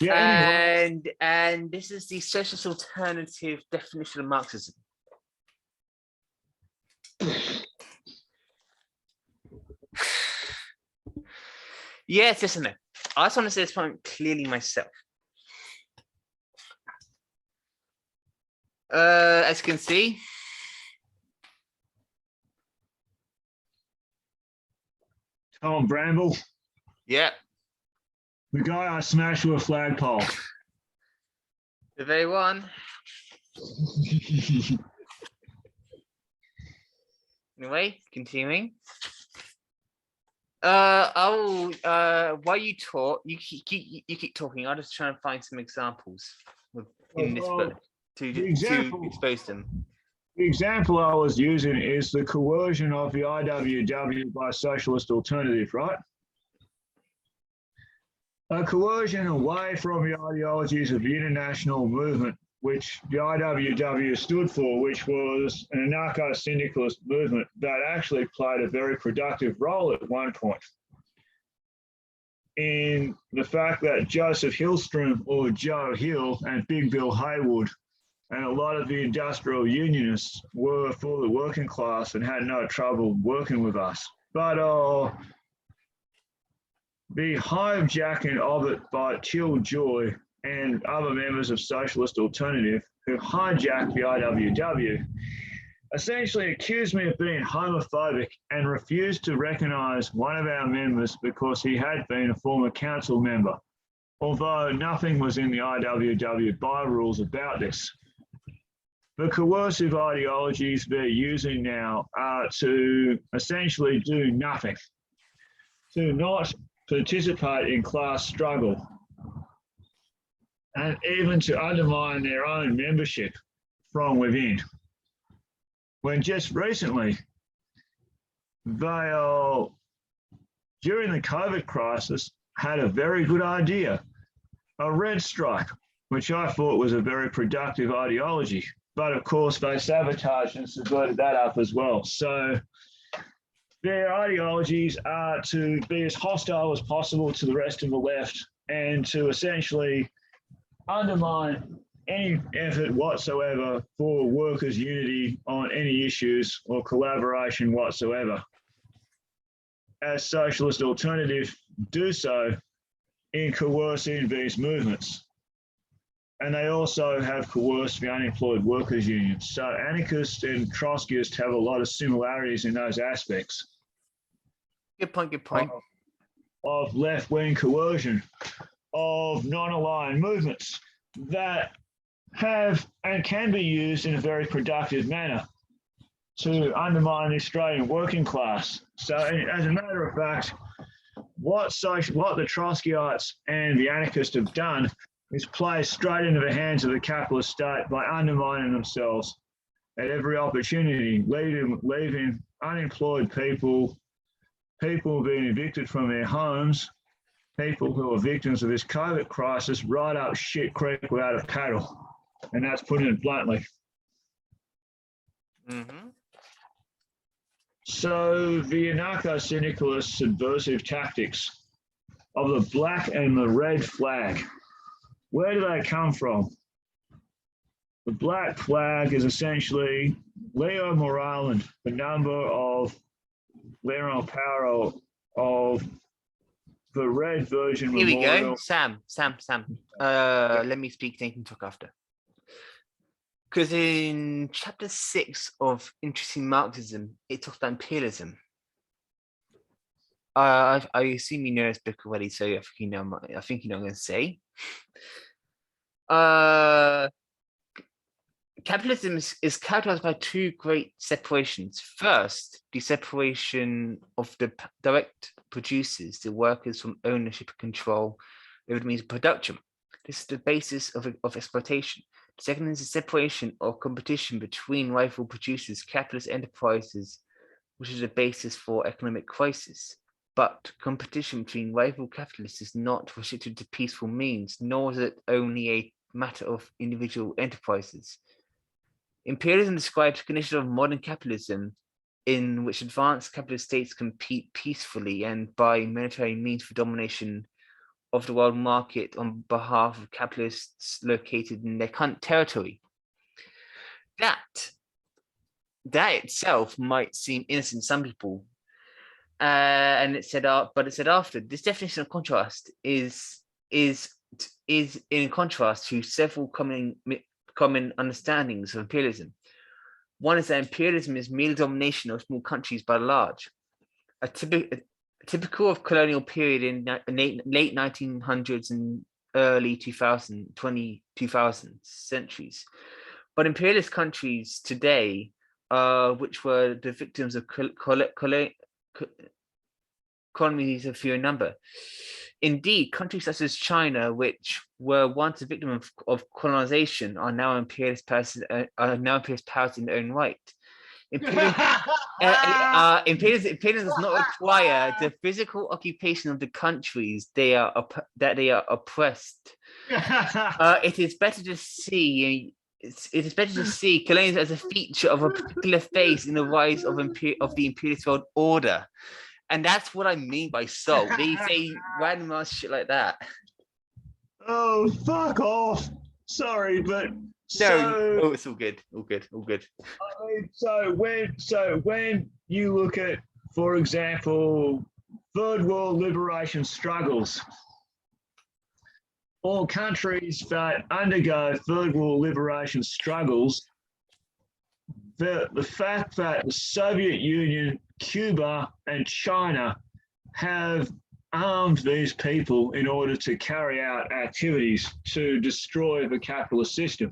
Yeah. Anyway. And this is the socialist alternative definition of Marxism. Yes, listen. No. I just want to say this point clearly myself. As you can see, Tom Bramble. Yeah. The guy I smashed with a flagpole. The very one. Anyway, continuing. While you talk, you keep talking. I'll just try and find some examples in this book to expose them. The example I was using is the coercion of the IWW by Socialist Alternative, right? A coercion away from the ideologies of the international movement, which the IWW stood for, which was an anarcho-syndicalist movement that actually played a very productive role at one point in the fact that Joseph Hillstrom, or Joe Hill, and Big Bill Haywood and a lot of the industrial unionists were for the working class and had no trouble working with us. But the hijacking of it by Till Joy and other members of Socialist Alternative who hijacked the IWW essentially accused me of being homophobic and refused to recognise one of our members because he had been a former council member, although nothing was in the IWW bylaws about this. the coercive ideologies they're using now are to essentially do nothing, to not participate in class struggle, and even to undermine their own membership from within. When just recently, they are, during the COVID crisis, had a very good idea, a red strike, which I thought was a very productive ideology. But of course, they sabotaged and subverted that up as well. So their ideologies are to be as hostile as possible to the rest of the left and to essentially undermine any effort whatsoever for workers' unity on any issues or collaboration whatsoever. As socialist alternatives do so in coercing these movements. And they also have coerced the unemployed workers' unions. So anarchists and Trotskyists have a lot of similarities in those aspects. Good point, good point. Of left-wing coercion, of non-aligned movements that have and can be used in a very productive manner to undermine the Australian working class. So as a matter of fact, what the Trotskyites and the anarchists have done is play straight into the hands of the capitalist state by undermining themselves at every opportunity, leaving unemployed people being evicted from their homes, people who are victims of this COVID crisis right up shit creek without a paddle. And that's putting it bluntly. Mm-hmm. So the anarcho-syndicalist subversive tactics of the black and the red flag, where do they come from? The black flag is essentially Leo Morales, the number of Leonard Power of the red version. Here Memorial. we go. Sam. Let me speak, then you can talk after. Because in chapter 6 of Interesting Marxism, it talks about imperialism. I assume you know this book already, so I think you know what I'm going to say. Capitalism is characterized by two great separations. First, the separation of the direct producers, the workers, from ownership and control over the means of production. This is the basis of exploitation. The second is the separation of competition between rival producers, capitalist enterprises, which is the basis for economic crisis. But competition between rival capitalists is not restricted to peaceful means, nor is it only a matter of individual enterprises. Imperialism describes conditions of modern capitalism in which advanced capitalist states compete peacefully and by military means for domination of the world market on behalf of capitalists located in their territory. That itself might seem innocent to some people, and it said after this definition of contrast is in contrast to several common understandings of imperialism. One is that imperialism is merely domination of small countries by large. Typical of colonial period in late 1900s and early 2000 centuries. But imperialist countries today, which were the victims of economies of few in number. Indeed, countries such as China, which were once a victim of colonization, are now imperialist powers in their own right. Imperialism does not require the physical occupation of the countries that they are oppressed. It is better to see colonialism as a feature of a particular phase in the rise of the imperialist world order. And that's what I mean by soul. They say random ass shit like that. Oh, fuck off. Sorry, but no, it's all good. All good. I mean, so when you look at, for example, third world liberation struggles, all countries that undergo third world liberation struggles, the fact that the Soviet Union, Cuba, and China have armed these people in order to carry out activities to destroy the capitalist system.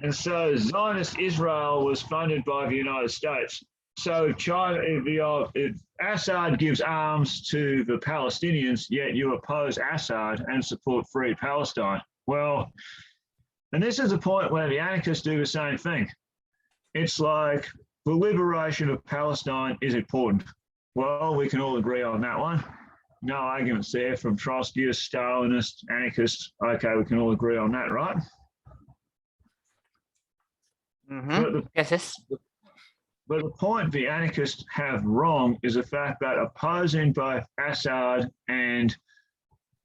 And so Zionist Israel was funded by the United States. So China, if Assad gives arms to the Palestinians, yet you oppose Assad and support free Palestine. Well, and this is the point where the anarchists do the same thing. It's like the liberation of Palestine is important. Well, we can all agree on that one. No arguments there from Trotskyists, Stalinists, anarchists. Okay, we can all agree on that, right? Mm-hmm. Yes. But the point the anarchists have wrong is the fact that opposing both Assad and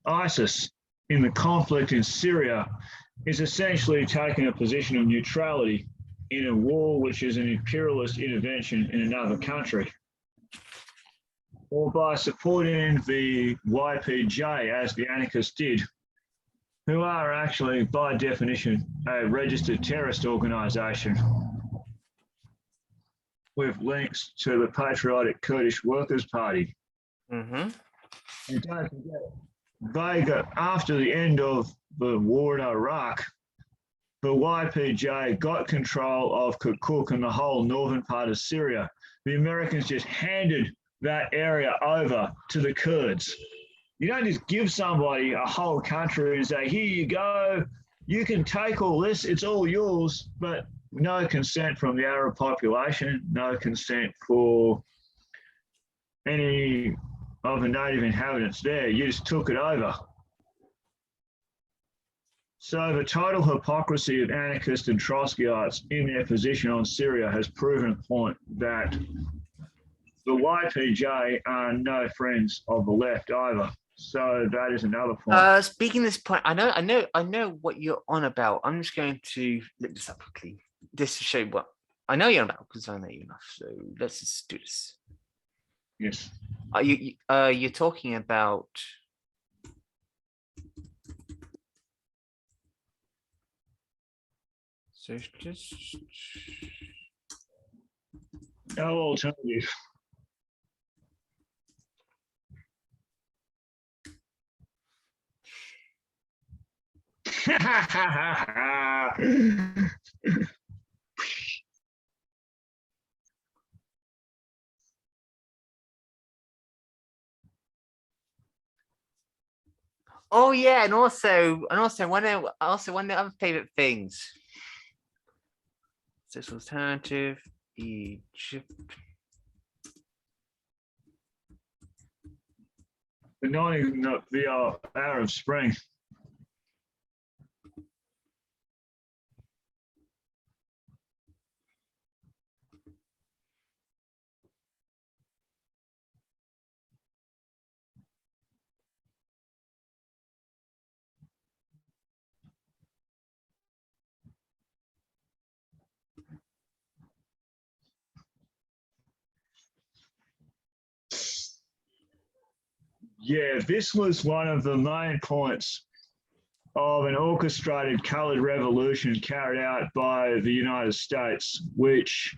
ISIS in the conflict in Syria is essentially taking a position of neutrality in a war which is an imperialist intervention in another country, or by supporting the YPJ as the anarchists did, who are actually by definition a registered terrorist organisation with links to the patriotic Kurdish Workers' Party. Mm-hmm. And don't forget, after the end of the war in Iraq, the YPJ got control of Kirkuk and the whole northern part of Syria. The Americans just handed that area over to the Kurds. You don't just give somebody a whole country and say, here you go, you can take all this, it's all yours, but no consent from the Arab population, no consent for any of the native inhabitants there. You just took it over. So the total hypocrisy of anarchists and Trotskyites in their position on Syria has proven a point that the YPJ are no friends of the left either. So that is another point. Speaking of this point, I know what you're on about. I'm just going to look this up quickly. Just to show you what I know you're on about, because I know you enough. So let's just do this. Yes. You're talking about socialists. No alternative. Oh yeah, and also one of the other favorite things. This alternative, Egypt. The Arab Spring. Yeah, this was one of the main points of an orchestrated coloured revolution carried out by the United States, which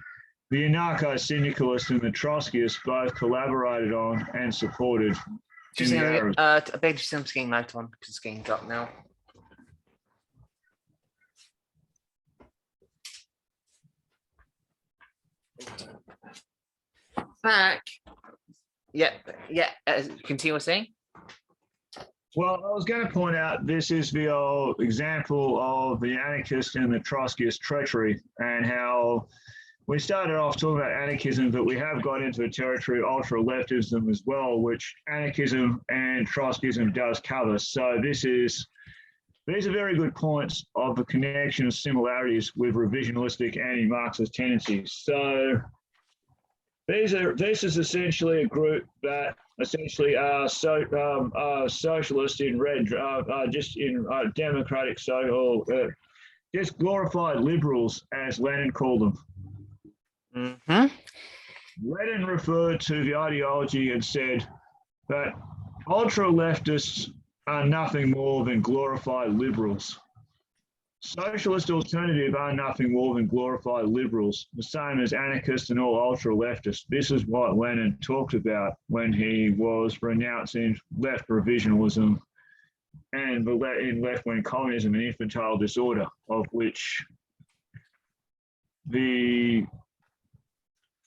the anarcho-syndicalists and the Trotskyists both collaborated on and supported. I beg you, I'm getting light on because it's getting dark now. Back. Yeah. Continue saying. Well, I was going to point out this is the old example of the anarchist and the Trotskyist treachery, and how we started off talking about anarchism, but we have got into the territory of ultra-leftism as well, which anarchism and Trotskyism does cover. So these are very good points of the connection of similarities with revisionistic anti-Marxist tendencies. So this is essentially a group that essentially are socialist in red, just in democratic just glorified liberals, as Lenin called them. Mm-hmm. Lenin referred to the ideology and said that ultra-leftists are nothing more than glorified liberals. Socialist alternative are nothing more than glorified liberals, the same as anarchists and all ultra-leftists. This is what Lenin talked about when he was renouncing left revisionism and in left-wing communism and infantile disorder, of which the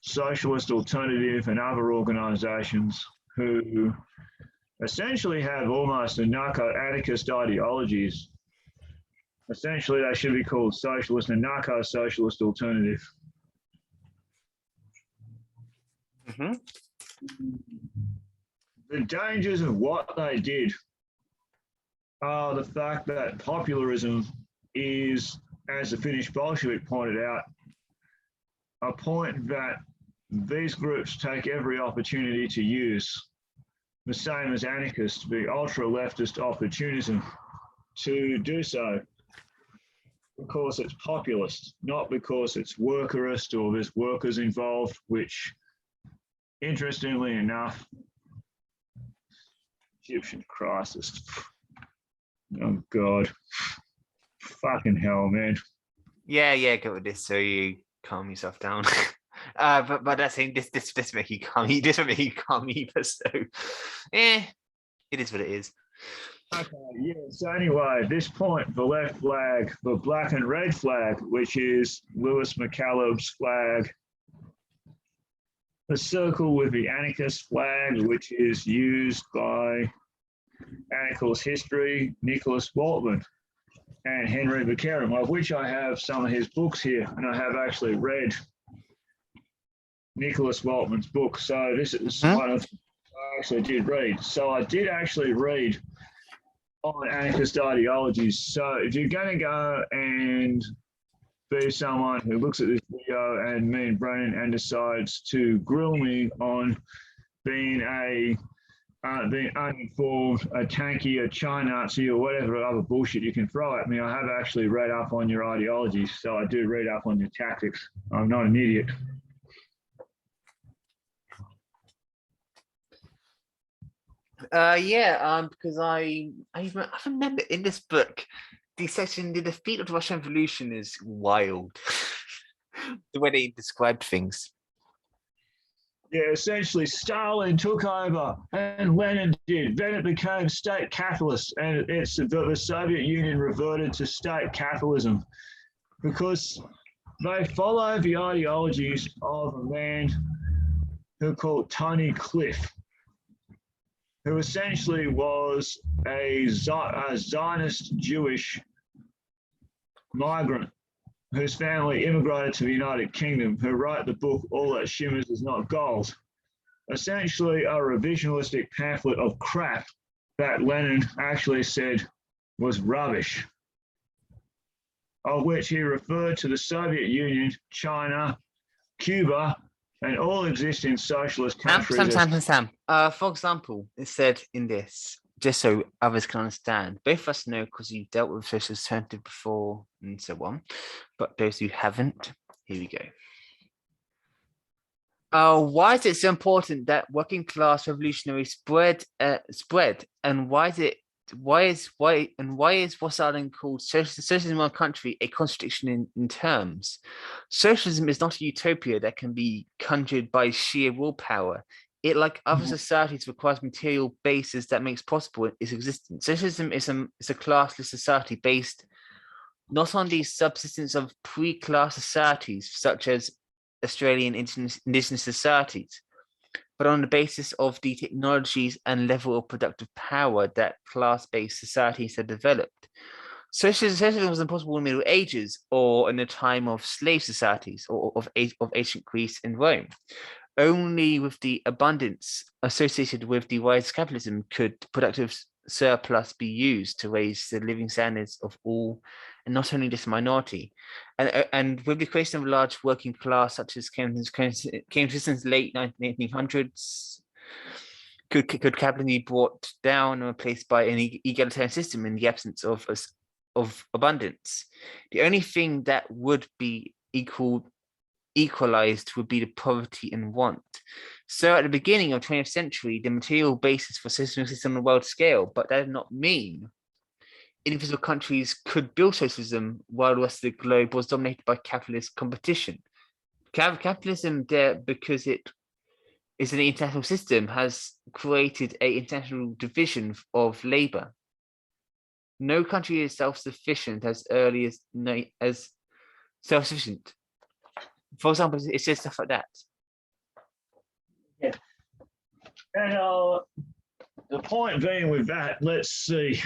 Socialist Alternative and other organisations who essentially have almost anarcho-anarchist ideologies. Essentially, they should be called socialist and anarcho-socialist alternative. Mm-hmm. The dangers of what they did are the fact that popularism is, as the Finnish Bolshevik pointed out, a point that these groups take every opportunity to use, the same as anarchists, the ultra-leftist opportunism, to do so because it's populist, not because it's workerist or there's workers involved, which, interestingly enough, Egyptian crisis. Oh, God. Fucking hell, man. Yeah, go with this so you calm yourself down. But that's saying this make you calm. This will make you calm either. So, it is what it is. Okay, yeah. So anyway, this point, the left flag, the black and red flag, which is Lewis McCaleb's flag, the circle with the anarchist flag, which is used by Anarchist History, Nicholas Waltman and Henry Beckerham, of which I have some of his books here, and I have actually read Nicholas Waltman's book. So this is one of I actually did read. So I did actually read on anarchist ideologies. So if you're going to go and be someone who looks at this video and me and Brennan and decides to grill me on being being uninformed, a tanky, a China Nazi, or whatever other bullshit you can throw at me, I have actually read up on your ideologies, so I do read up on your tactics. I'm not an idiot. Because I remember in this book, the section, the defeat of the Russian Revolution is wild. The way they described things. Yeah, essentially Stalin took over and Lenin did. Then it became state capitalist, and the Soviet Union reverted to state capitalism because they follow the ideologies of a man who called Tony Cliff, who essentially was a Zionist Jewish migrant whose family immigrated to the United Kingdom, who wrote the book All That Shimmers Is Not Gold, essentially a revisionistic pamphlet of crap that Lenin actually said was rubbish, of which he referred to the Soviet Union, China, Cuba, and all existing socialist countries. Sam. For example, it said in this, just so others can understand, both of us know because you've dealt with socialist alternative before and so on, but those who haven't, here we go. Why is it so important that working class revolutionaries spread, and why is what Stalin called socialism in our country a contradiction in terms? Socialism is not a utopia that can be conjured by sheer willpower. It, like other societies, requires material basis that makes possible its existence. Socialism is a classless society based not on the subsistence of pre-class societies such as Australian indigenous societies, but on the basis of the technologies and level of productive power that class-based societies have developed. Socialism was impossible in the Middle Ages or in the time of slave societies or of ancient Greece and Rome. Only with the abundance associated with the rise of capitalism could productive surplus be used to raise the living standards of all, and not only this minority. And with the creation of a large working class, such as came since the late 1900s, could capitalism be brought down and replaced by an egalitarian system in the absence of abundance? The only thing that would be equalized would be the poverty and want. So at the beginning of the 20th century, the material basis for socialism exists on a world scale, but that does not mean individual countries could build socialism while the rest of the globe was dominated by capitalist competition. Capitalism, because it is an international system, has created an international division of labor. No country is self-sufficient as early as self-sufficient. For example, it says stuff like that. Yeah. And the point being with that, let's see.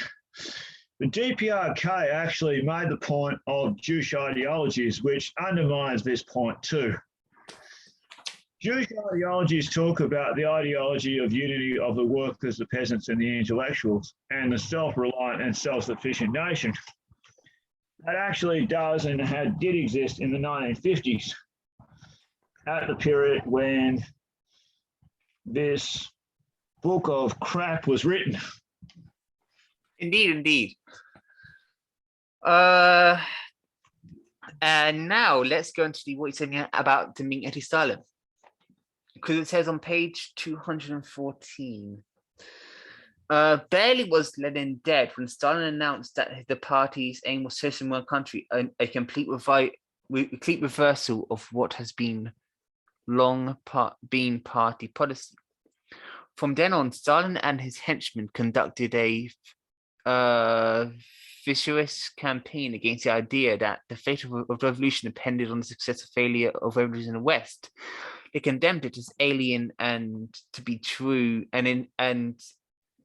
The DPRK actually made the point of Jewish ideologies, which undermines this point too. Jewish ideologies talk about the ideology of unity of the workers, the peasants, and the intellectuals, and the self-reliant and self-sufficient nation. That actually does and did exist in the 1950s, at the period when this book of crap was written. Indeed, indeed. And now let's go into what you're saying about the being anti-Stalin. Because it says on page 214, barely was Lenin dead when Stalin announced that the party's aim was socialism in one country, a complete reversal of what has been long been party policy. From then on, Stalin and his henchmen conducted a vicious campaign against the idea that the fate of revolution depended on the success or failure of revolution in the West. They condemned it as alien and to be true, and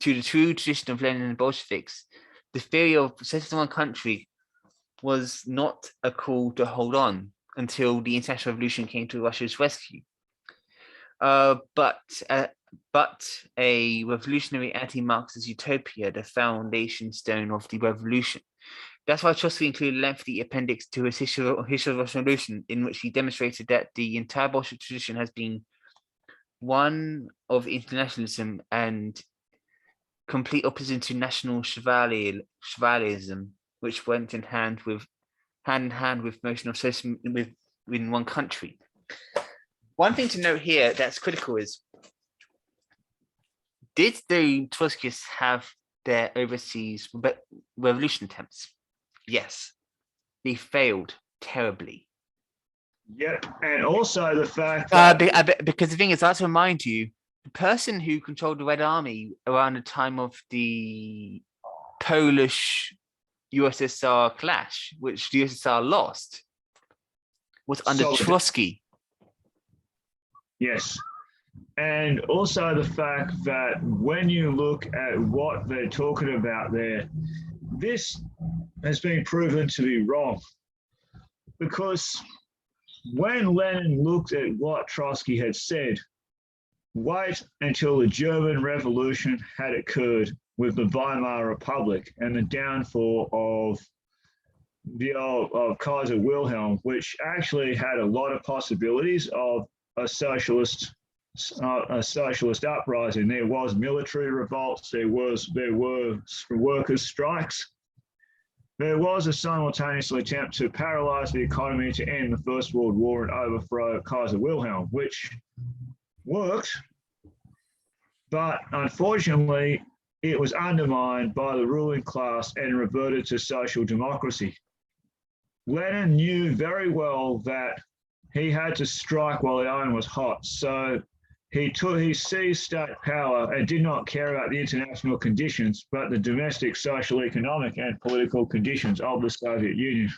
to the true tradition of Lenin and Bolsheviks. The theory of socialism in one country was not a call to hold on until the international revolution came to Russia's rescue. But a revolutionary anti-Marxist utopia, the foundation stone of the revolution. That's why Trotsky included a lengthy appendix to his history of the Russian Revolution, in which he demonstrated that the entire Bolshevik tradition has been one of internationalism and complete opposition to national chivalryism, which went hand in hand with motion of socialism within one country. One thing to note here that's critical is, did the Trotskyists have their overseas revolution attempts? Yes, they failed terribly. Yep, and also the fact that because the thing is, I have to remind you, the person who controlled the Red Army around the time of the Polish USSR clash, which the USSR lost, was under Trotsky. Yes. And also the fact that when you look at what they're talking about there, this has been proven to be wrong. Because when Lenin looked at what Trotsky had said, wait until the German Revolution had occurred with the Weimar Republic and the downfall of Kaiser Wilhelm, which actually had a lot of possibilities of a socialist uprising. There was military revolts. There were workers' strikes. There was a simultaneous attempt to paralyze the economy to end the First World War and overthrow Kaiser Wilhelm, which worked, but unfortunately, it was undermined by the ruling class and reverted to social democracy. Lenin knew very well that he had to strike while the iron was hot, so he seized state power and did not care about the international conditions, but the domestic, social, economic, and political conditions of the Soviet Union,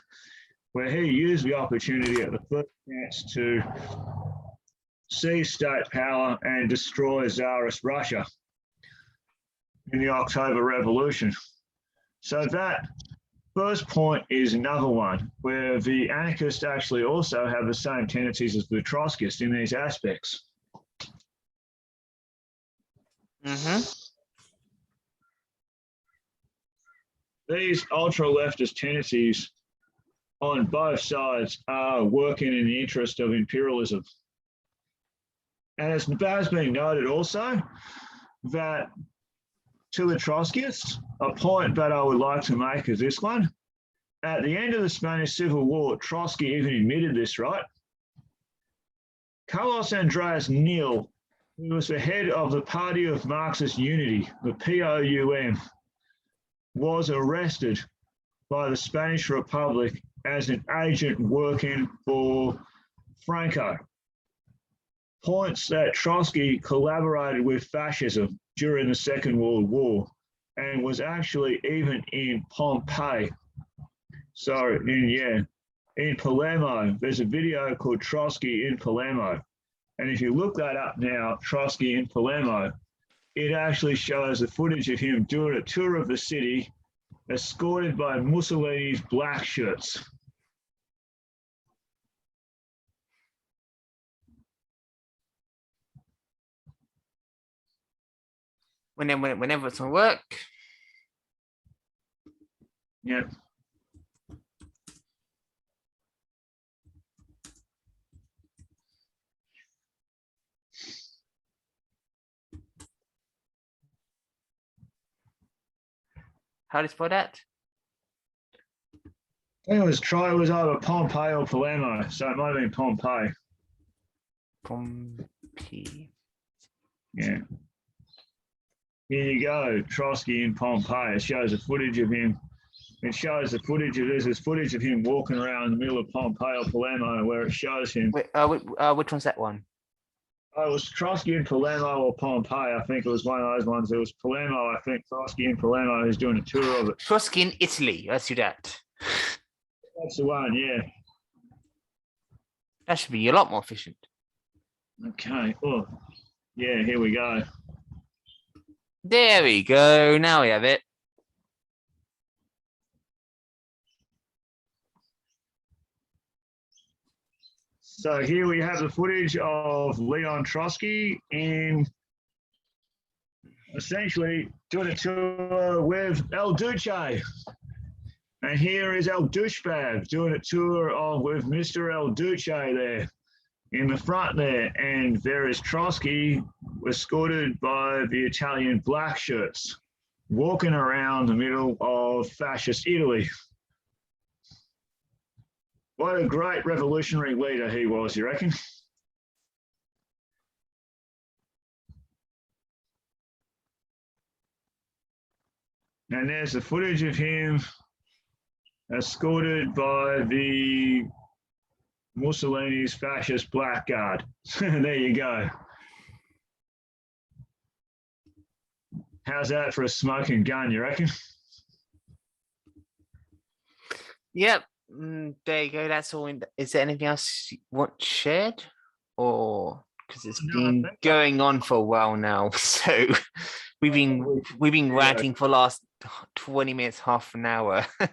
where he used the opportunity at the first chance to seize state power and destroy Tsarist Russia in the October Revolution. So that first point is another one where the anarchists actually also have the same tendencies as the Trotskyists in these aspects. These ultra-leftist tendencies on both sides are working in the interest of imperialism. And it has been noted also that to the Trotskyists, a point that I would like to make is this one. At the end of the Spanish Civil War, Trotsky even admitted this, right? Carlos Andreas Nil, who was the head of the Party of Marxist Unity, the POUM, was arrested by the Spanish Republic as an agent working for Franco. Points that Trotsky collaborated with fascism during the Second World War and was actually even in Pompeii. in Palermo. There's a video called Trotsky in Palermo. And if you look that up now, Trotsky in Palermo, it actually shows the footage of him doing a tour of the city, escorted by Mussolini's black shirts. Whenever it's on work. Yeah. How do you spell that? I think it was either Pompeii or Palermo, so it might have been Pompeii. Pompeii. Yeah. Here you go, Trotsky in Pompeii. It shows the footage of him. It shows the footage of this footage of him walking around in the middle of Pompeii or Palermo, where it shows him. Wait, which one's that one? Oh, it was Trotsky in Palermo or Pompeii. I think it was one of those ones. It was Palermo, I think. Trotsky in Palermo, who's doing a tour of it. Trotsky in Italy. Let's do that. That's the one, yeah. That should be a lot more efficient. Okay. Oh, yeah, here we go. There we go. Now we have it. So here we have the footage of Leon Trotsky in essentially doing a tour with El Duce. And here is El Douchebag doing a tour with Mr. El Duce there in the front there. And there is Trotsky escorted by the Italian black shirts walking around the middle of fascist Italy. What a great revolutionary leader he was, you reckon? And there's the footage of him escorted by the Mussolini's fascist blackguard. There you go. How's that for a smoking gun, you reckon? Yep. There you go. That's all. Is there anything else you want shared, or because it's been going on for a while now? So we've been ranting for the last 20 minutes, half an hour. Well,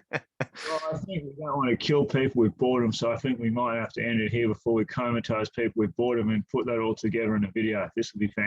I think we don't want to kill people with boredom, so I think we might have to end it here before we comatose people with boredom and put that all together in a video. This would be fantastic.